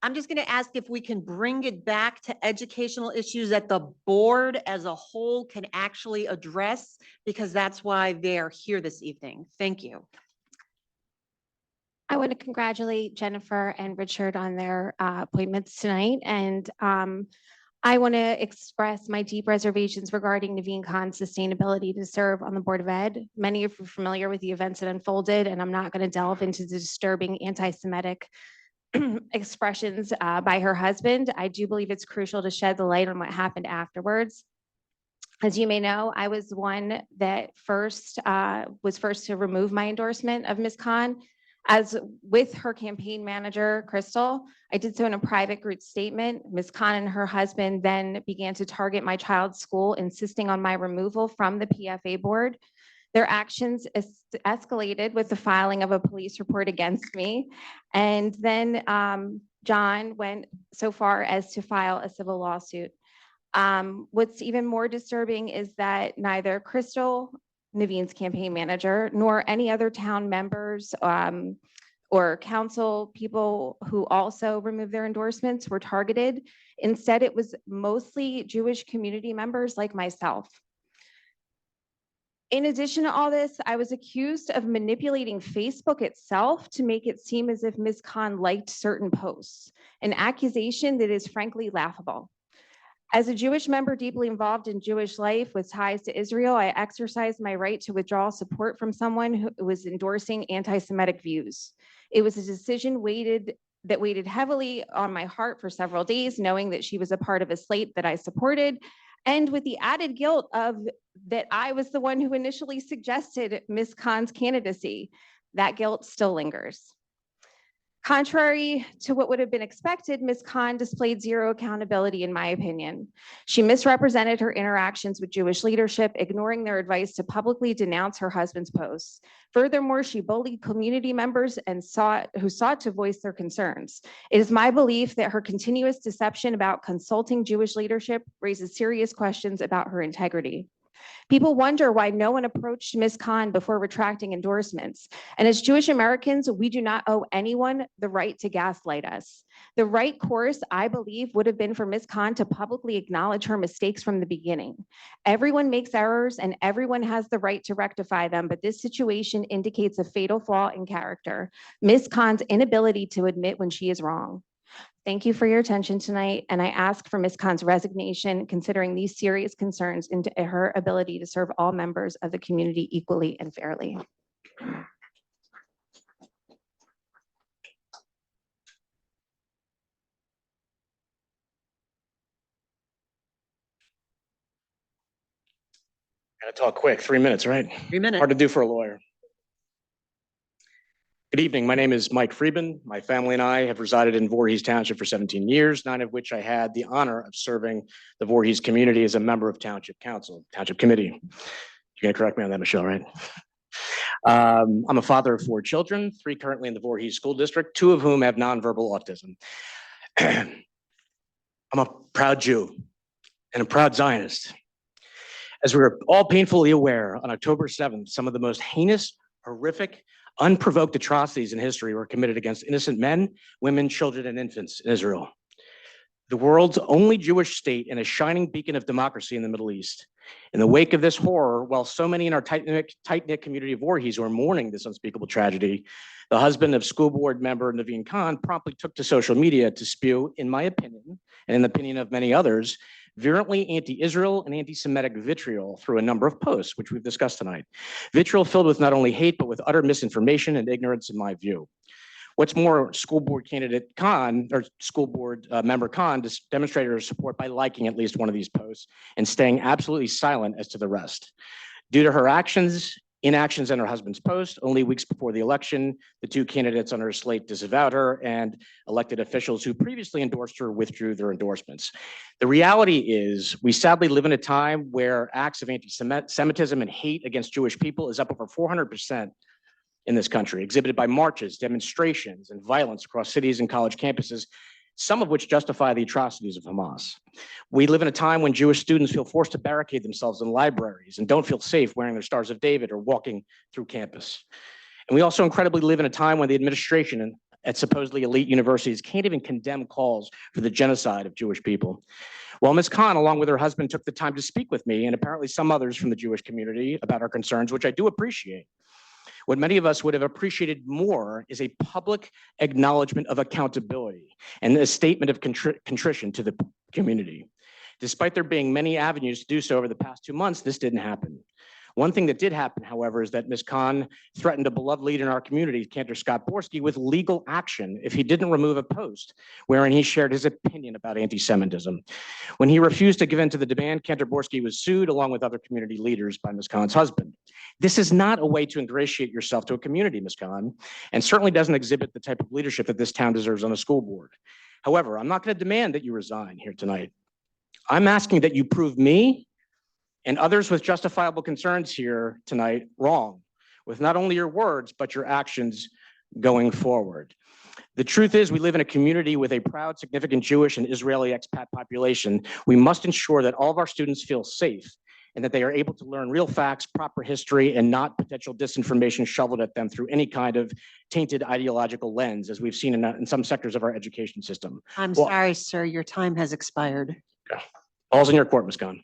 I'm just going to ask if we can bring it back to educational issues that the board as a whole can actually address, because that's why they're here this evening. Thank you. I want to congratulate Jennifer and Richard on their appointments tonight. And I want to express my deep reservations regarding Naveen Khan's sustainability to serve on the Board of Ed. Many of you are familiar with the events that unfolded, and I'm not going to delve into the disturbing anti-Semitic expressions by her husband. I do believe it's crucial to shed the light on what happened afterwards. As you may know, I was one that was first to remove my endorsement of Ms. Khan. As with her campaign manager, Crystal, I did so in a private group statement. Ms. Khan and her husband then began to target my child's school, insisting on my removal from the PFA board. Their actions escalated with the filing of a police report against me. And then John went so far as to file a civil lawsuit. What's even more disturbing is that neither Crystal, Naveen's campaign manager, nor any other town members or council people who also removed their endorsements were targeted. Instead, it was mostly Jewish community members like myself. In addition to all this, I was accused of manipulating Facebook itself to make it seem as if Ms. Khan liked certain posts, an accusation that is frankly laughable. As a Jewish member deeply involved in Jewish life with ties to Israel, I exercised my right to withdraw support from someone who was endorsing anti-Semitic views. It was a decision that weighted heavily on my heart for several days, knowing that she was a part of a slate that I supported, and with the added guilt of that I was the one who initially suggested Ms. Khan's candidacy. That guilt still lingers. Contrary to what would have been expected, Ms. Khan displayed zero accountability, in my opinion. She misrepresented her interactions with Jewish leadership, ignoring their advice to publicly denounce her husband's posts. Furthermore, she bullied community members who sought to voice their concerns. It is my belief that her continuous deception about consulting Jewish leadership raises serious questions about her integrity. People wonder why no one approached Ms. Khan before retracting endorsements. And as Jewish Americans, we do not owe anyone the right to gaslight us. The right course, I believe, would have been for Ms. Khan to publicly acknowledge her mistakes from the beginning. Everyone makes errors and everyone has the right to rectify them, but this situation indicates a fatal flaw in character, Ms. Khan's inability to admit when she is wrong. Thank you for your attention tonight, and I ask for Ms. Khan's resignation, considering these serious concerns into her ability to serve all members of the community equally and fairly. Gotta talk quick, 3 minutes, right? 3 minutes. Hard to do for a lawyer. Good evening. My name is Mike Friedman. My family and I have resided in Voorhees Township for 17 years, 9 of which I had the honor of serving the Voorhees community as a member of Township Council, Township Committee. You're gonna correct me on that, Michelle, right? I'm a father of 4 children, 3 currently in the Voorhees School District, 2 of whom have nonverbal autism. I'm a proud Jew and a proud Zionist. As we were all painfully aware, on October 7th, some of the most heinous, horrific, unprovoked atrocities in history were committed against innocent men, women, children, and infants in Israel. The world's only Jewish state and a shining beacon of democracy in the Middle East. In the wake of this horror, while so many in our tight-knit community of Voorhees were mourning this unspeakable tragedy, the husband of school board member Naveen Khan promptly took to social media to spew, in my opinion, and in the opinion of many others, virulently anti-Israel and anti-Semitic vitriol through a number of posts, which we've discussed tonight. Vitriol filled with not only hate, but with utter misinformation and ignorance, in my view. What's more, school board candidate Khan, or school board member Khan, demonstrated her support by liking at least one of these posts and staying absolutely silent as to the rest. Due to her inactions on her husband's post, only weeks before the election, the 2 candidates on her slate disavowed her, and elected officials who previously endorsed her withdrew their endorsements. The reality is, we sadly live in a time where acts of anti-Semitism and hate against Jewish people is up over 400% in this country, exhibited by marches, demonstrations, and violence across cities and college campuses, some of which justify the atrocities of Hamas. We live in a time when Jewish students feel forced to barricade themselves in libraries and don't feel safe wearing their Stars of David or walking through campus. And we also incredibly live in a time when the administration at supposedly elite universities can't even condemn calls for the genocide of Jewish people. Well, Ms. Khan, along with her husband, took the time to speak with me and apparently some others from the Jewish community about our concerns, which I do appreciate. What many of us would have appreciated more is a public acknowledgement of accountability and a statement of contrition to the community. Despite there being many avenues to do so over the past 2 months, this didn't happen. One thing that did happen, however, is that Ms. Khan threatened a beloved leader in our community, Cantor Scott Borski, with legal action if he didn't remove a post wherein he shared his opinion about anti-Semitism. When he refused to give in to the demand, Cantor Borski was sued along with other community leaders by Ms. Khan's husband. This is not a way to ingratiate yourself to a community, Ms. Khan, and certainly doesn't exhibit the type of leadership that this town deserves on a school board. However, I'm not going to demand that you resign here tonight. I'm asking that you prove me and others with justifiable concerns here tonight wrong, with not only your words, but your actions going forward. The truth is, we live in a community with a proud, significant Jewish and Israeli expat population. We must ensure that all of our students feel safe and that they are able to learn real facts, proper history, and not potential disinformation shoveled at them through any kind of tainted ideological lens, as we've seen in some sectors of our education system. I'm sorry, sir, your time has expired. Okay. All's in your court, Ms. Khan.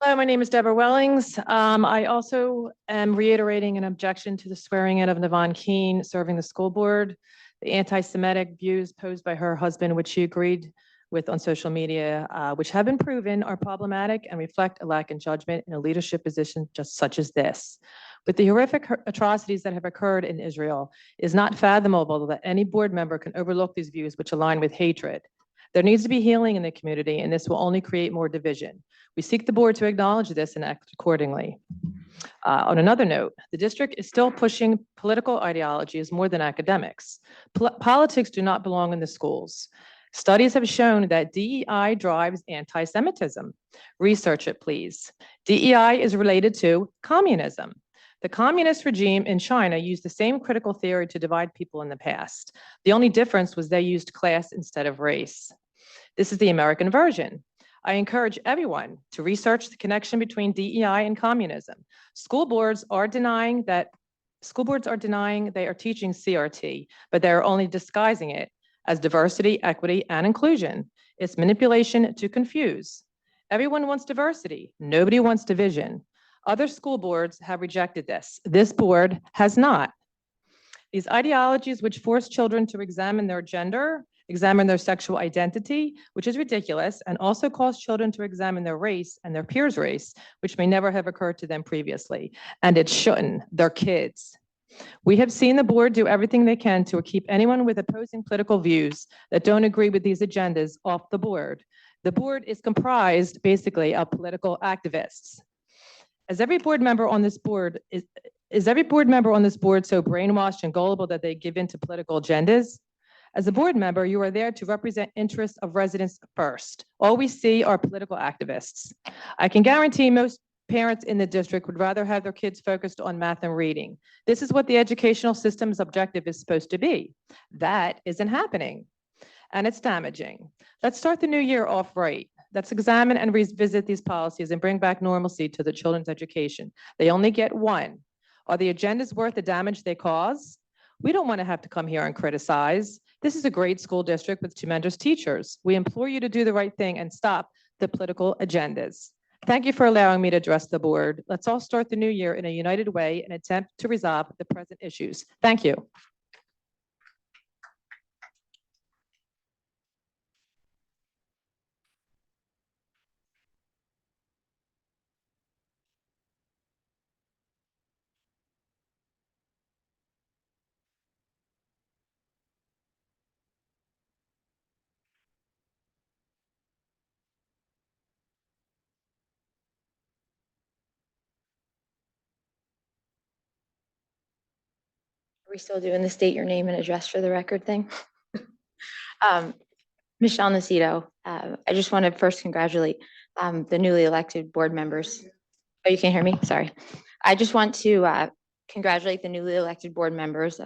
Hello, my name is Deborah Wellings. I also am reiterating an objection to the swearing in of Navon Keene serving the school board. The anti-Semitic views posed by her husband, which she agreed with on social media, which have been proven are problematic and reflect a lack in judgment in a leadership position just such as this. With the horrific atrocities that have occurred in Israel, it is not fathomable that any board member can overlook these views which align with hatred. There needs to be healing in the community, and this will only create more division. We seek the board to acknowledge this and act accordingly. On another note, the district is still pushing political ideologies more than academics. Politics do not belong in the schools. Studies have shown that DEI drives anti-Semitism. Research it, please. DEI is related to communism. The communist regime in China used the same critical theory to divide people in the past. The only difference was they used class instead of race. This is the American version. I encourage everyone to research the connection between DEI and communism. School boards are denying they are teaching CRT, but they are only disguising it as diversity, equity, and inclusion. It's manipulation to confuse. Everyone wants diversity. Nobody wants division. Other school boards have rejected this. This board has not. These ideologies which force children to examine their gender, examine their sexual identity, which is ridiculous, and also cause children to examine their race and their peers' race, which may never have occurred to them previously. And it shouldn't. They're kids. We have seen the board do everything they can to keep anyone with opposing political views that don't agree with these agendas off the board. The board is comprised basically of political activists. Is every board member on this board so brainwashed and gullible that they give in to political agendas? As a board member, you are there to represent interests of residents first. All we see are political activists. I can guarantee most parents in the district would rather have their kids focused on math and reading. This is what the educational system's objective is supposed to be. That isn't happening, and it's damaging. Let's start the new year off right. Let's examine and revisit these policies and bring back normalcy to the children's education. They only get one. Are the agendas worth the damage they cause? We don't want to have to come here and criticize. This is a great school district with tremendous teachers. We implore you to do the right thing and stop the political agendas. Thank you for allowing me to address the board. Let's all start the new year in a united way and attempt to resolve the present issues. Thank you. Are we still doing the state your name and address for the record thing? Michelle Nacito, I just want to first congratulate the newly elected board members. Oh, you can't hear me? Sorry. I just want to congratulate the newly elected board members,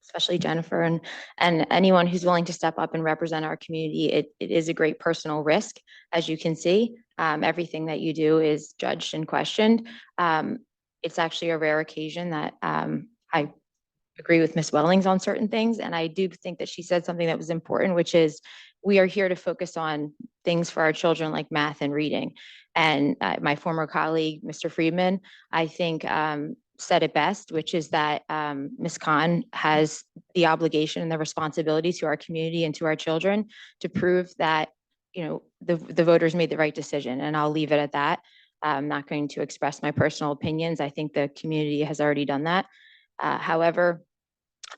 especially Jennifer and anyone who's willing to step up and represent our community. It is a great personal risk, as you can see. Everything that you do is judged and questioned. It's actually a rare occasion that I agree with Ms. Wellings on certain things. And I do think that she said something that was important, which is we are here to focus on things for our children like math and reading. And my former colleague, Mr. Friedman, I think said it best, which is that Ms. Khan has the obligation and the responsibility to our community and to our children to prove that, you know, the voters made the right decision. And I'll leave it at that. I'm not going to express my personal opinions. I think the community has already done that. However,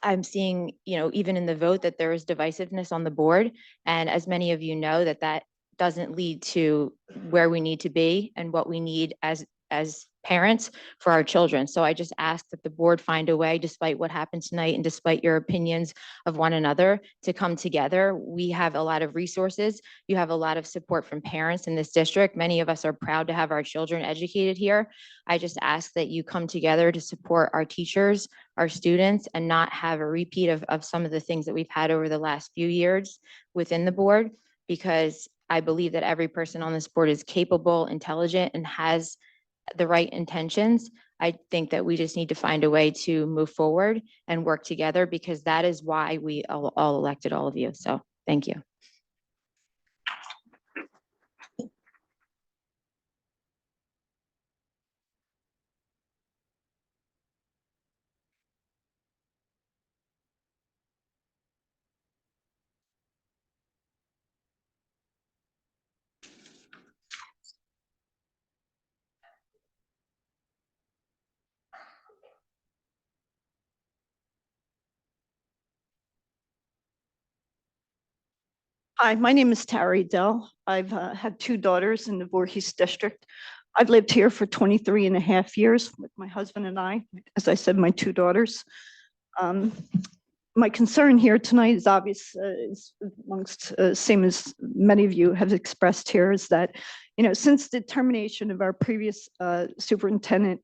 I'm seeing, you know, even in the vote that there is divisiveness on the board. And as many of you know, that doesn't lead to where we need to be and what we need as parents for our children. So I just ask that the board find a way, despite what happened tonight and despite your opinions of one another, to come together. We have a lot of resources. You have a lot of support from parents in this district. Many of us are proud to have our children educated here. I just ask that you come together to support our teachers, our students, and not have a repeat of some of the things that we've had over the last few years within the board, because I believe that every person on this board is capable, intelligent, and has the right intentions. I think that we just need to find a way to move forward and work together, because that is why we all elected all of you. So thank you. Hi, my name is Tara Dell. I've had two daughters in the Voorhees district. I've lived here for 23 and a half years with my husband and I, as I said, my two daughters. My concern here tonight is obvious, is amongst, same as many of you have expressed here, is that, since the termination of our previous superintendent,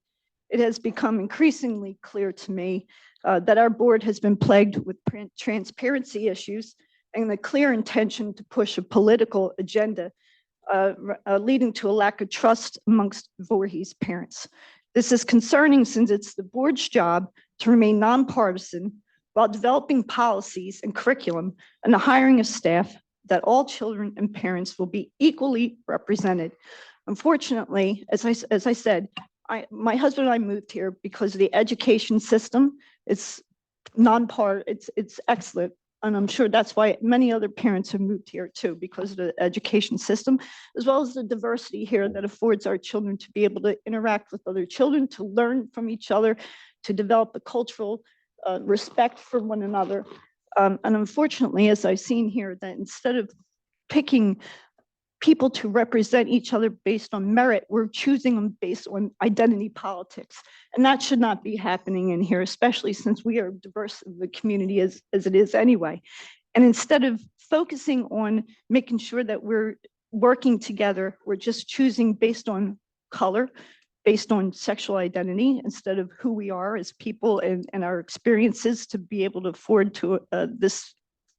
it has become increasingly clear to me that our board has been plagued with transparency issues and the clear intention to push a political agenda, leading to a lack of trust amongst Voorhees parents. This is concerning since it's the board's job to remain nonpartisan while developing policies and curriculum and the hiring of staff that all children and parents will be equally represented. Unfortunately, as I said, my husband and I moved here because the education system is it's excellent. And I'm sure that's why many other parents have moved here too, because of the education system, as well as the diversity here that affords our children to be able to interact with other children, to learn from each other, to develop a cultural respect for one another. And unfortunately, as I've seen here, that instead of picking people to represent each other based on merit, we're choosing them based on identity politics. And that should not be happening in here, especially since we are diverse of the community as it is anyway. And instead of focusing on making sure that we're working together, we're just choosing based on color, based on sexual identity, instead of who we are as people and our experiences to be able to afford to this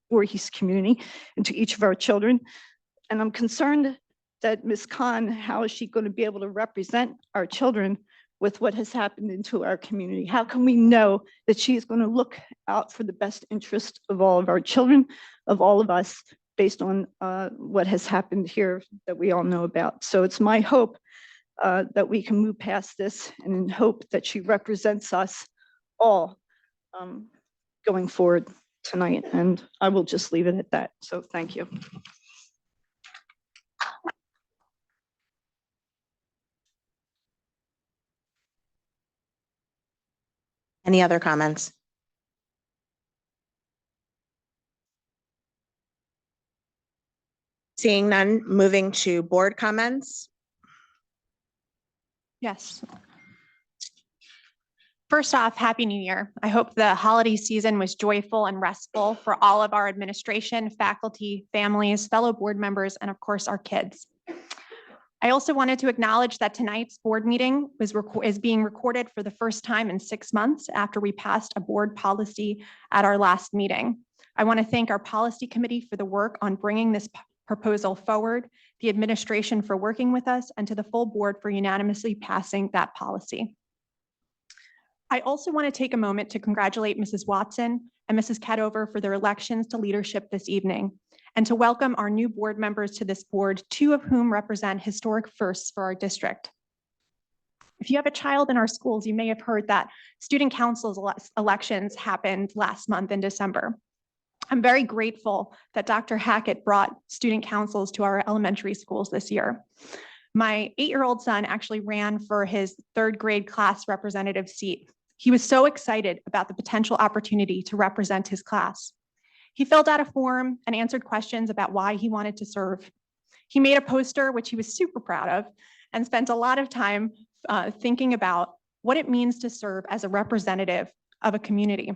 Voorhees community and to each of our children. And I'm concerned that Ms. Khan, how is she going to be able to represent our children with what has happened into our community? How can we know that she is going to look out for the best interest of all of our children, of all of us, based on what has happened here that we all know about? So it's my hope that we can move past this and hope that she represents us all going forward tonight. And I will just leave it at that. So thank you. Any other comments? Seeing none, moving to board comments. Yes. First off, Happy New Year. I hope the holiday season was joyful and restful for all of our administration, faculty, families, fellow board members, and of course, our kids. I also wanted to acknowledge that tonight's board meeting is being recorded for the first time in 6 months after we passed a board policy at our last meeting. I want to thank our policy committee for the work on bringing this proposal forward, the administration for working with us, and to the full board for unanimously passing that policy. I also want to take a moment to congratulate Mrs. Watson and Mrs. Cadover for their elections to leadership this evening, and to welcome our new board members to this board, 2 of whom represent historic firsts for our district. If you have a child in our schools, you may have heard that student council's elections happened last month in December. I'm very grateful that Dr. Hackett brought student councils to our elementary schools this year. My 8-year-old son actually ran for his 3rd grade class representative seat. He was so excited about the potential opportunity to represent his class. He filled out a form and answered questions about why he wanted to serve. He made a poster, which he was super proud of, and spent a lot of time thinking about what it means to serve as a representative of a community,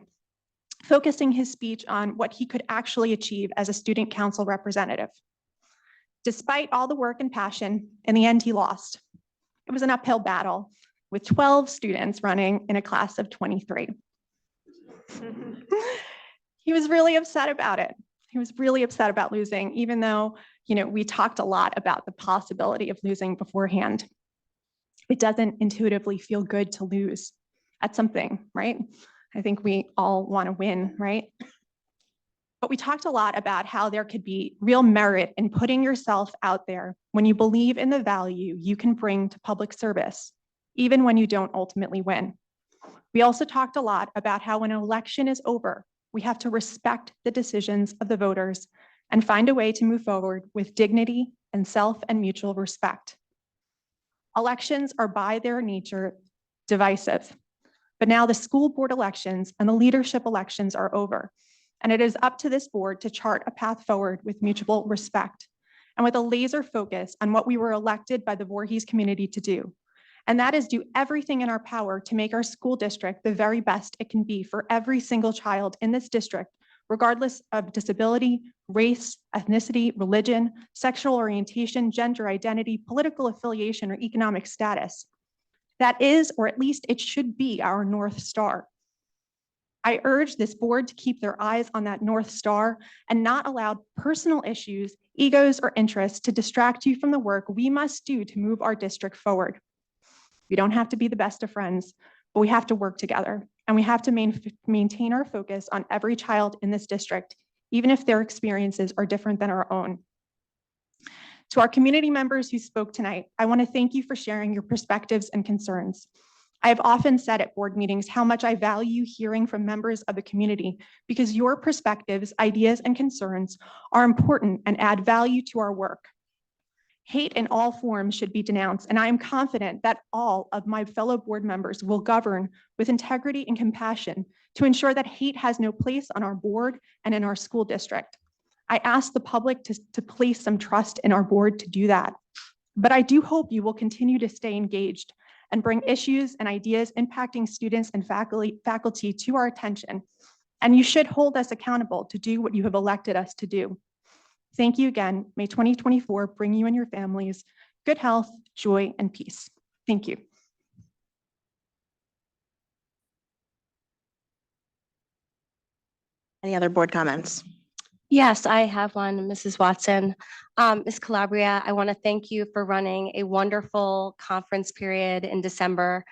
focusing his speech on what he could actually achieve as a student council representative. Despite all the work and passion, in the end, he lost. It was an uphill battle with 12 students running in a class of 23. He was really upset about it. He was really upset about losing, even though, we talked a lot about the possibility of losing beforehand. It doesn't intuitively feel good to lose at something, right? I think we all want to win, right? But we talked a lot about how there could be real merit in putting yourself out there when you believe in the value you can bring to public service, even when you don't ultimately win. We also talked a lot about how when an election is over, we have to respect the decisions of the voters and find a way to move forward with dignity and self and mutual respect. Elections are by their nature divisive, but now the school board elections and the leadership elections are over. And it is up to this board to chart a path forward with mutual respect and with a laser focus on what we were elected by the Voorhees community to do. And that is do everything in our power to make our school district the very best it can be for every single child in this district, regardless of disability, race, ethnicity, religion, sexual orientation, gender identity, political affiliation, or economic status. That is, or at least it should be, our North Star. I urge this board to keep their eyes on that North Star and not allow personal issues, egos, or interests to distract you from the work we must do to move our district forward. We don't have to be the best of friends, but we have to work together, and we have to maintain our focus on every child in this district, even if their experiences are different than our own. To our community members who spoke tonight, I want to thank you for sharing your perspectives and concerns. I have often said at board meetings how much I value hearing from members of the community because your perspectives, ideas, and concerns are important and add value to our work. Hate in all forms should be denounced, and I am confident that all of my fellow board members will govern with integrity and compassion to ensure that hate has no place on our board and in our school district. I ask the public to place some trust in our board to do that. But I do hope you will continue to stay engaged and bring issues and ideas impacting students and faculty to our attention. And you should hold us accountable to do what you have elected us to do. Thank you again. May 2024 bring you and your families good health, joy, and peace. Thank you. Any other board comments? Yes, I have one, Mrs. Watson. Ms. Calabria, I want to thank you for running a wonderful conference period in December.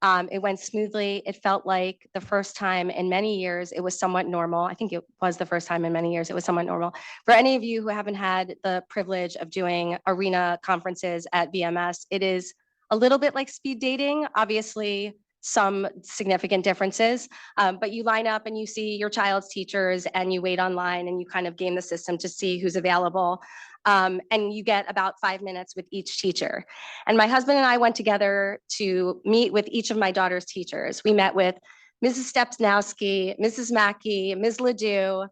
It went smoothly. It felt like the first time in many years it was somewhat normal. I think it was the first time in many years it was somewhat normal. For any of you who haven't had the privilege of doing arena conferences at VMS, it is a little bit like speed dating. Obviously, some significant differences, but you line up and you see your child's teachers and you wait online and you kind of game the system to see who's available. And you get about 5 minutes with each teacher. And my husband and I went together to meet with each of my daughter's teachers. We met with Mrs. Stepnowski, Mrs. Mackey, Ms. Ledoux,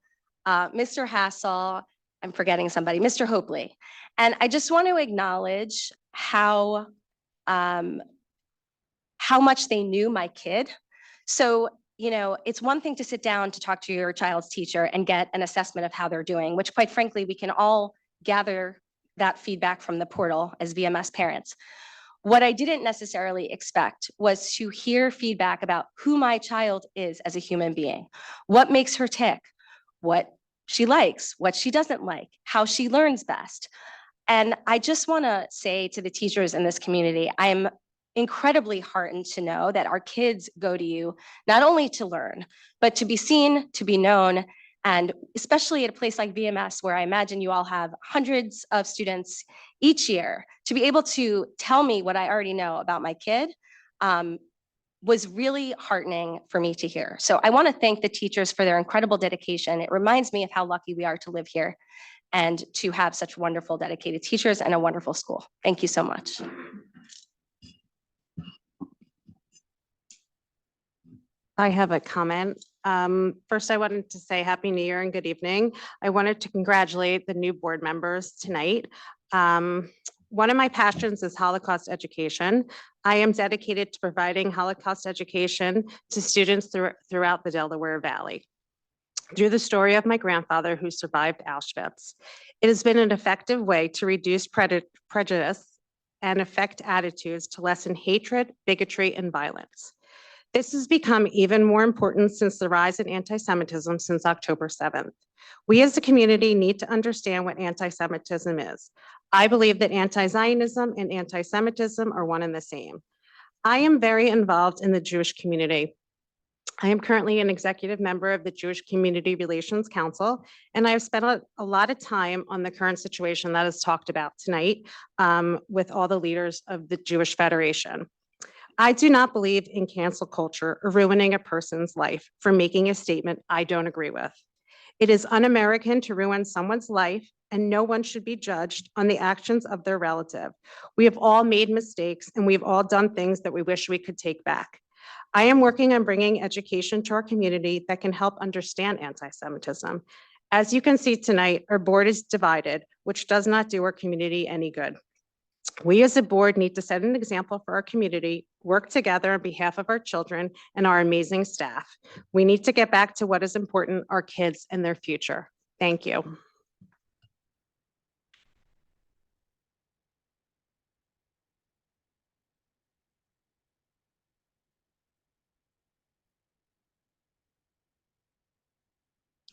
Mr. Hassel, I'm forgetting somebody, Mr. Hopley. And I just want to acknowledge how much they knew my kid. So, you know, it's one thing to sit down to talk to your child's teacher and get an assessment of how they're doing, which quite frankly, we can all gather that feedback from the portal as VMS parents. What I didn't necessarily expect was to hear feedback about who my child is as a human being, what makes her tick, what she likes, what she doesn't like, how she learns best. And I just want to say to the teachers in this community, I'm incredibly heartened to know that our kids go to you not only to learn, but to be seen, to be known, and especially at a place like VMS, where I imagine you all have hundreds of students each year, to be able to tell me what I already know about my kid was really heartening for me to hear. So I want to thank the teachers for their incredible dedication. It reminds me of how lucky we are to live here and to have such wonderful, dedicated teachers and a wonderful school. Thank you so much. I have a comment. First, I wanted to say Happy New Year and good evening. I wanted to congratulate the new board members tonight. One of my passions is Holocaust education. I am dedicated to providing Holocaust education to students throughout the Delaware Valley. Through the story of my grandfather who survived Auschwitz, it has been an effective way to reduce prejudice and affect attitudes to lessen hatred, bigotry, and violence. This has become even more important since the rise in anti-Semitism since October 7th. We as a community need to understand what anti-Semitism is. I believe that anti-Zionism and anti-Semitism are one and the same. I am very involved in the Jewish community. I am currently an executive member of the Jewish Community Relations Council, and I've spent a lot of time on the current situation that is talked about tonight with all the leaders of the Jewish Federation. I do not believe in cancel culture or ruining a person's life for making a statement I don't agree with. It is un-American to ruin someone's life, and no one should be judged on the actions of their relative. We have all made mistakes, and we've all done things that we wish we could take back. I am working on bringing education to our community that can help understand anti-Semitism. As you can see tonight, our board is divided, which does not do our community any good. We as a board need to set an example for our community, work together on behalf of our children and our amazing staff. We need to get back to what is important, our kids and their future. Thank you.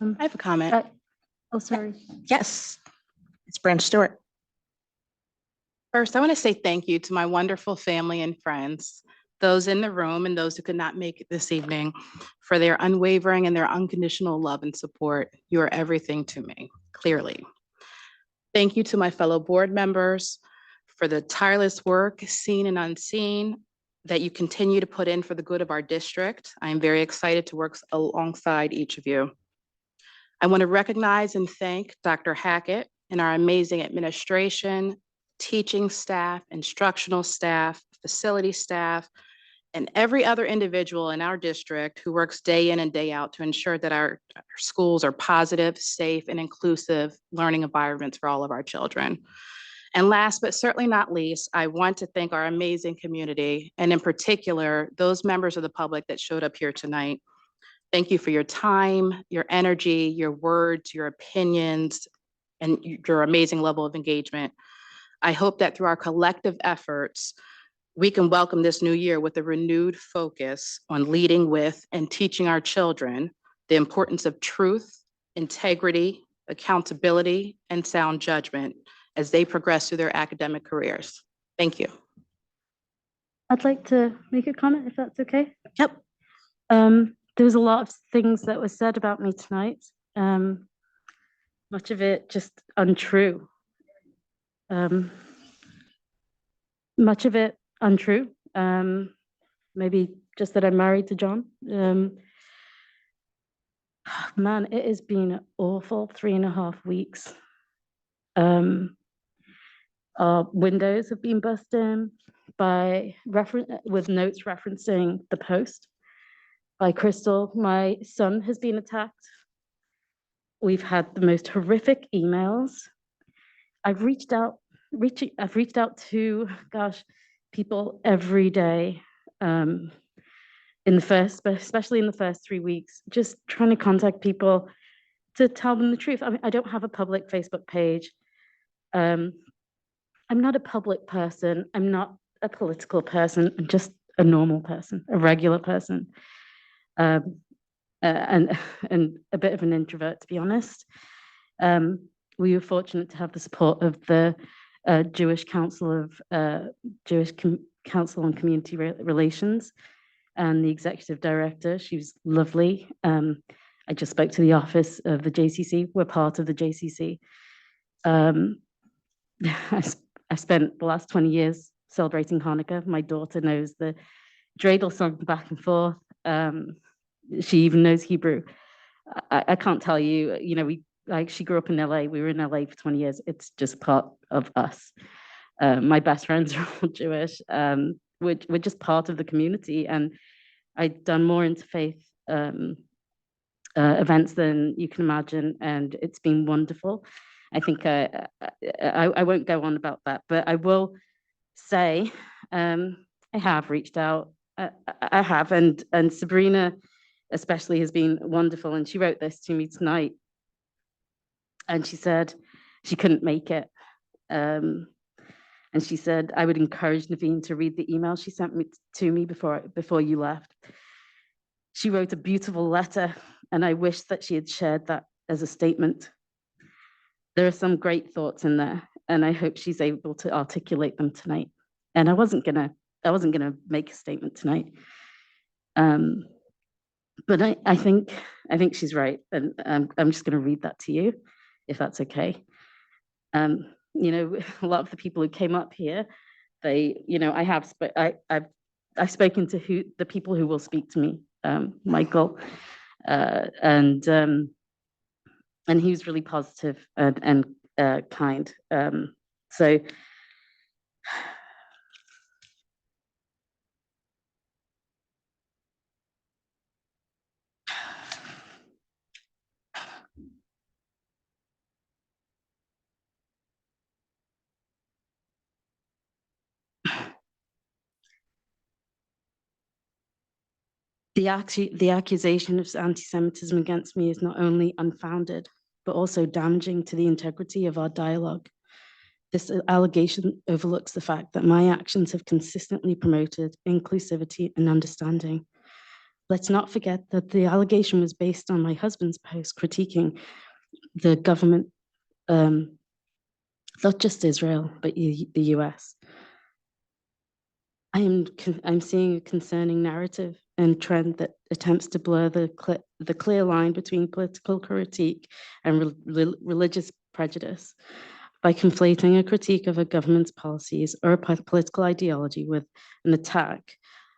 I have a comment. Oh, sorry. Yes, it's Branch Stewart. First, I want to say thank you to my wonderful family and friends, those in the room and those who could not make it this evening, for their unwavering and their unconditional love and support. You are everything to me, clearly. Thank you to my fellow board members for the tireless work, seen and unseen, that you continue to put in for the good of our district. I am very excited to work alongside each of you. I want to recognize and thank Dr. Hackett and our amazing administration, teaching staff, instructional staff, facility staff, and every other individual in our district who works day in and day out to ensure that our schools are positive, safe, and inclusive learning environments for all of our children. And last but certainly not least, I want to thank our amazing community, and in particular, those members of the public that showed up here tonight. Thank you for your time, your energy, your words, your opinions, and your amazing level of engagement. I hope that through our collective efforts, we can welcome this new year with a renewed focus on leading with and teaching our children the importance of truth, integrity, accountability, and sound judgment as they progress through their academic careers. Thank you. I'd like to make a comment if that's okay. Yep. There was a lot of things that were said about me tonight. Much of it just untrue. Much of it untrue. Maybe just that I'm married to John. Man, it has been an awful 3.5 weeks. Our windows have been burst in with notes referencing the Post. By Crystal, my son has been attacked. We've had the most horrific emails. I've reached out to, people every day, especially in the first 3 weeks, just trying to contact people to tell them the truth. I mean, I don't have a public Facebook page. I'm not a public person. I'm not a political person. I'm just a normal person, a regular person. And a bit of an introvert, to be honest. We were fortunate to have the support of the Jewish Council on Community Relations and the executive director. She was lovely. I just spoke to the office of the JCC. We're part of the JCC. I spent the last 20 years celebrating Hanukkah. My daughter knows the dreidel song back and forth. She even knows Hebrew. I can't tell you, she grew up in LA. We were in LA for 20 years. It's just part of us. My best friends are all Jewish. We're just part of the community. And I've done more interfaith events than you can imagine. And it's been wonderful. I think I won't go on about that, but I will say I have reached out. I have, and Sabrina especially has been wonderful. And she wrote this to me tonight. And she said she couldn't make it. And she said, I would encourage Naveen to read the email she sent to me before you left. She wrote a beautiful letter, and I wish that she had shared that as a statement. There are some great thoughts in there, and I hope she's able to articulate them tonight. And I wasn't gonna make a statement tonight. But I think she's right, and I'm just going to read that to you, if that's okay. A lot of the people who came up here, I've spoken to the people who will speak to me, Michael, and he was really positive and kind. So. The accusation of anti-Semitism against me is not only unfounded, but also damaging to the integrity of our dialogue. This allegation overlooks the fact that my actions have consistently promoted inclusivity and understanding. Let's not forget that the allegation was based on my husband's post critiquing the government, not just Israel, but the US. I'm seeing a concerning narrative and trend that attempts to blur the clear line between political critique and religious prejudice by conflating a critique of a government's policies or a political ideology with an attack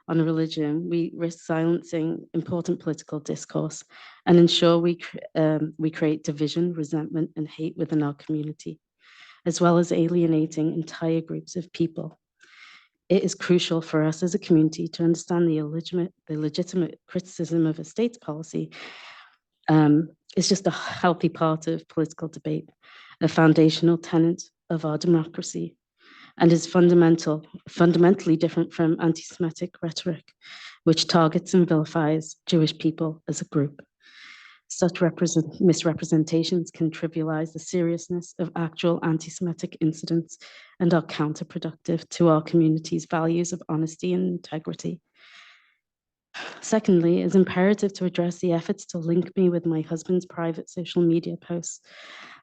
on religion. We risk silencing important political discourse and ensure we create division, resentment, and hate within our community, as well as alienating entire groups of people. It is crucial for us as a community to understand the legitimate criticism of a state's policy is just a healthy part of political debate, a foundational tenet of our democracy, and is fundamentally different from anti-Semitic rhetoric, which targets and vilifies Jewish people as a group. Such misrepresentations can trivialize the seriousness of actual anti-Semitic incidents and are counterproductive to our community's values of honesty and integrity. Secondly, it's imperative to address the efforts to link me with my husband's private social media posts.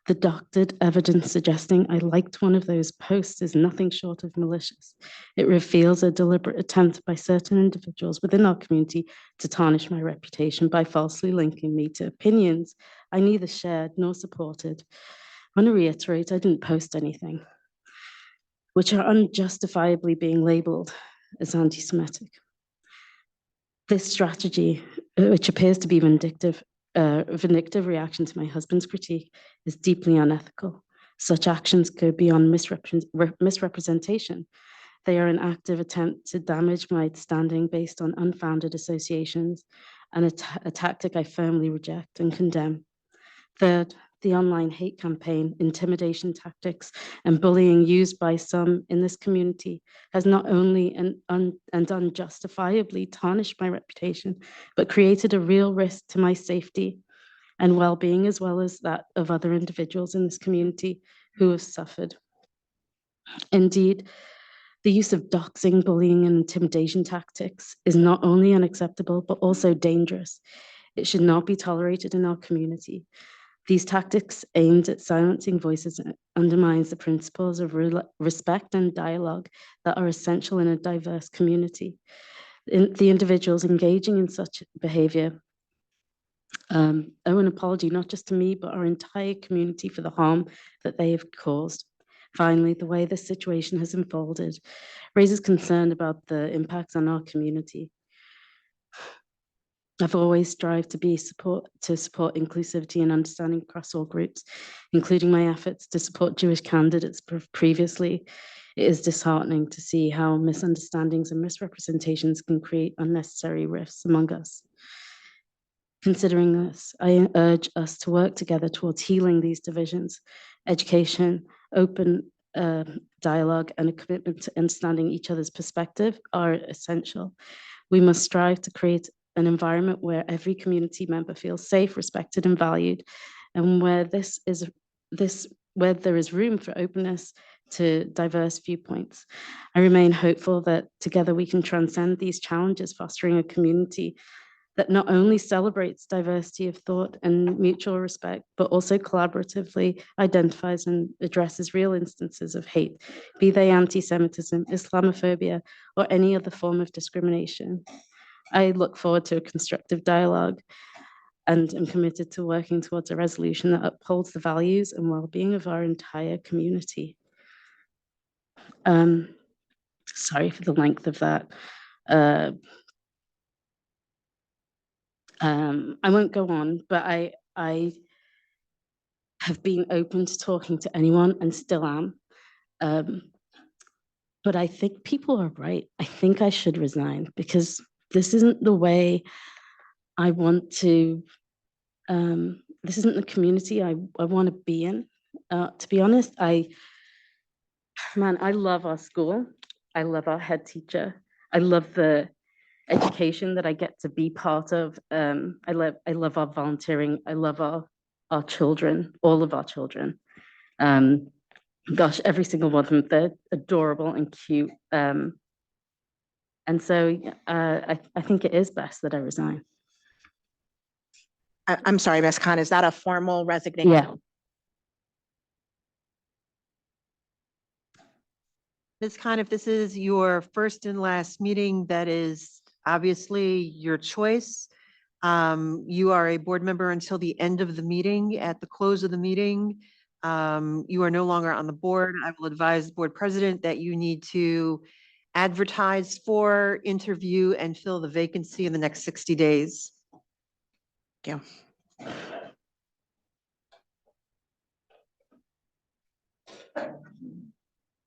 The doctored evidence suggesting I liked one of those posts is nothing short of malicious. It reveals a deliberate attempt by certain individuals within our community to tarnish my reputation by falsely linking me to opinions I neither shared nor supported. I want to reiterate, I didn't post anything, which are unjustifiably being labeled as anti-Semitic. This strategy, which appears to be vindictive reaction to my husband's critique, is deeply unethical. Such actions go beyond misrepresentation. They are an active attempt to damage my standing based on unfounded associations, and a tactic I firmly reject and condemn. Third, the online hate campaign, intimidation tactics, and bullying used by some in this community has not only and unjustifiably tarnished my reputation, but created a real risk to my safety and well-being, as well as that of other individuals in this community who have suffered. Indeed, the use of doxing, bullying, and intimidation tactics is not only unacceptable, but also dangerous. It should not be tolerated in our community. These tactics aimed at silencing voices undermines the principles of respect and dialogue that are essential in a diverse community. The individuals engaging in such behavior owe an apology, not just to me, but our entire community for the harm that they have caused. Finally, the way this situation has unfolded raises concern about the impacts on our community. I've always strived to support inclusivity and understanding across all groups, including my efforts to support Jewish candidates previously. It is disheartening to see how misunderstandings and misrepresentations can create unnecessary rifts among us. Considering this, I urge us to work together towards healing these divisions. Education, open dialogue, and a commitment to understanding each other's perspective are essential. We must strive to create an environment where every community member feels safe, respected, and valued, and where there is room for openness to diverse viewpoints. I remain hopeful that together we can transcend these challenges, fostering a community that not only celebrates diversity of thought and mutual respect, but also collaboratively identifies and addresses real instances of hate, be they anti-Semitism, Islamophobia, or any other form of discrimination. I look forward to a constructive dialogue and am committed to working towards a resolution that upholds the values and well-being of our entire community. Sorry for the length of that. I won't go on, but I have been open to talking to anyone and still am. But I think people are right. I think I should resign because this isn't the way I want to, this isn't the community I want to be in. To be honest, I love our school. I love our head teacher. I love the education that I get to be part of. I love our volunteering. I love our children, all of our children. Gosh, every single one of them, they're adorable and cute. And so I think it is best that I resign. I'm sorry, Ms. Khan, is that a formal resignation? Yeah. Ms. Khan, if this is your first and last meeting, that is obviously your choice. You are a board member until the end of the meeting. At the close of the meeting, you are no longer on the board. I will advise the board president that you need to advertise for, interview, and fill the vacancy in the next 60 days. Thank you.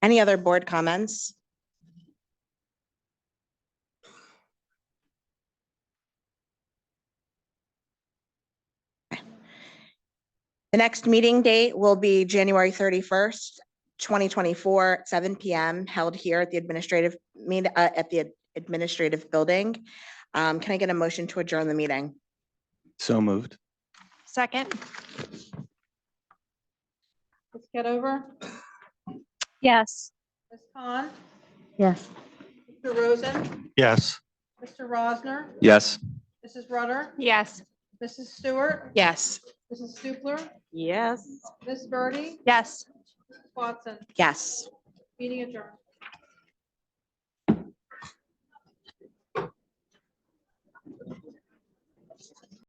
Any other board comments? The next meeting date will be January 31st, 2024, at 7 PM, held here at the administrative building. Can I get a motion to adjourn the meeting? So moved. Second. Let's get over. Yes. Ms. Khan, Yes. Mr. Rosen, Yes. Mr. Rosner, Yes. Mrs. Rudder, Yes. Mrs. Stewart, Yes. Mrs. Stupler, Yes. Ms. Birdie, Yes. Mrs. Watson, Yes. meeting adjourned.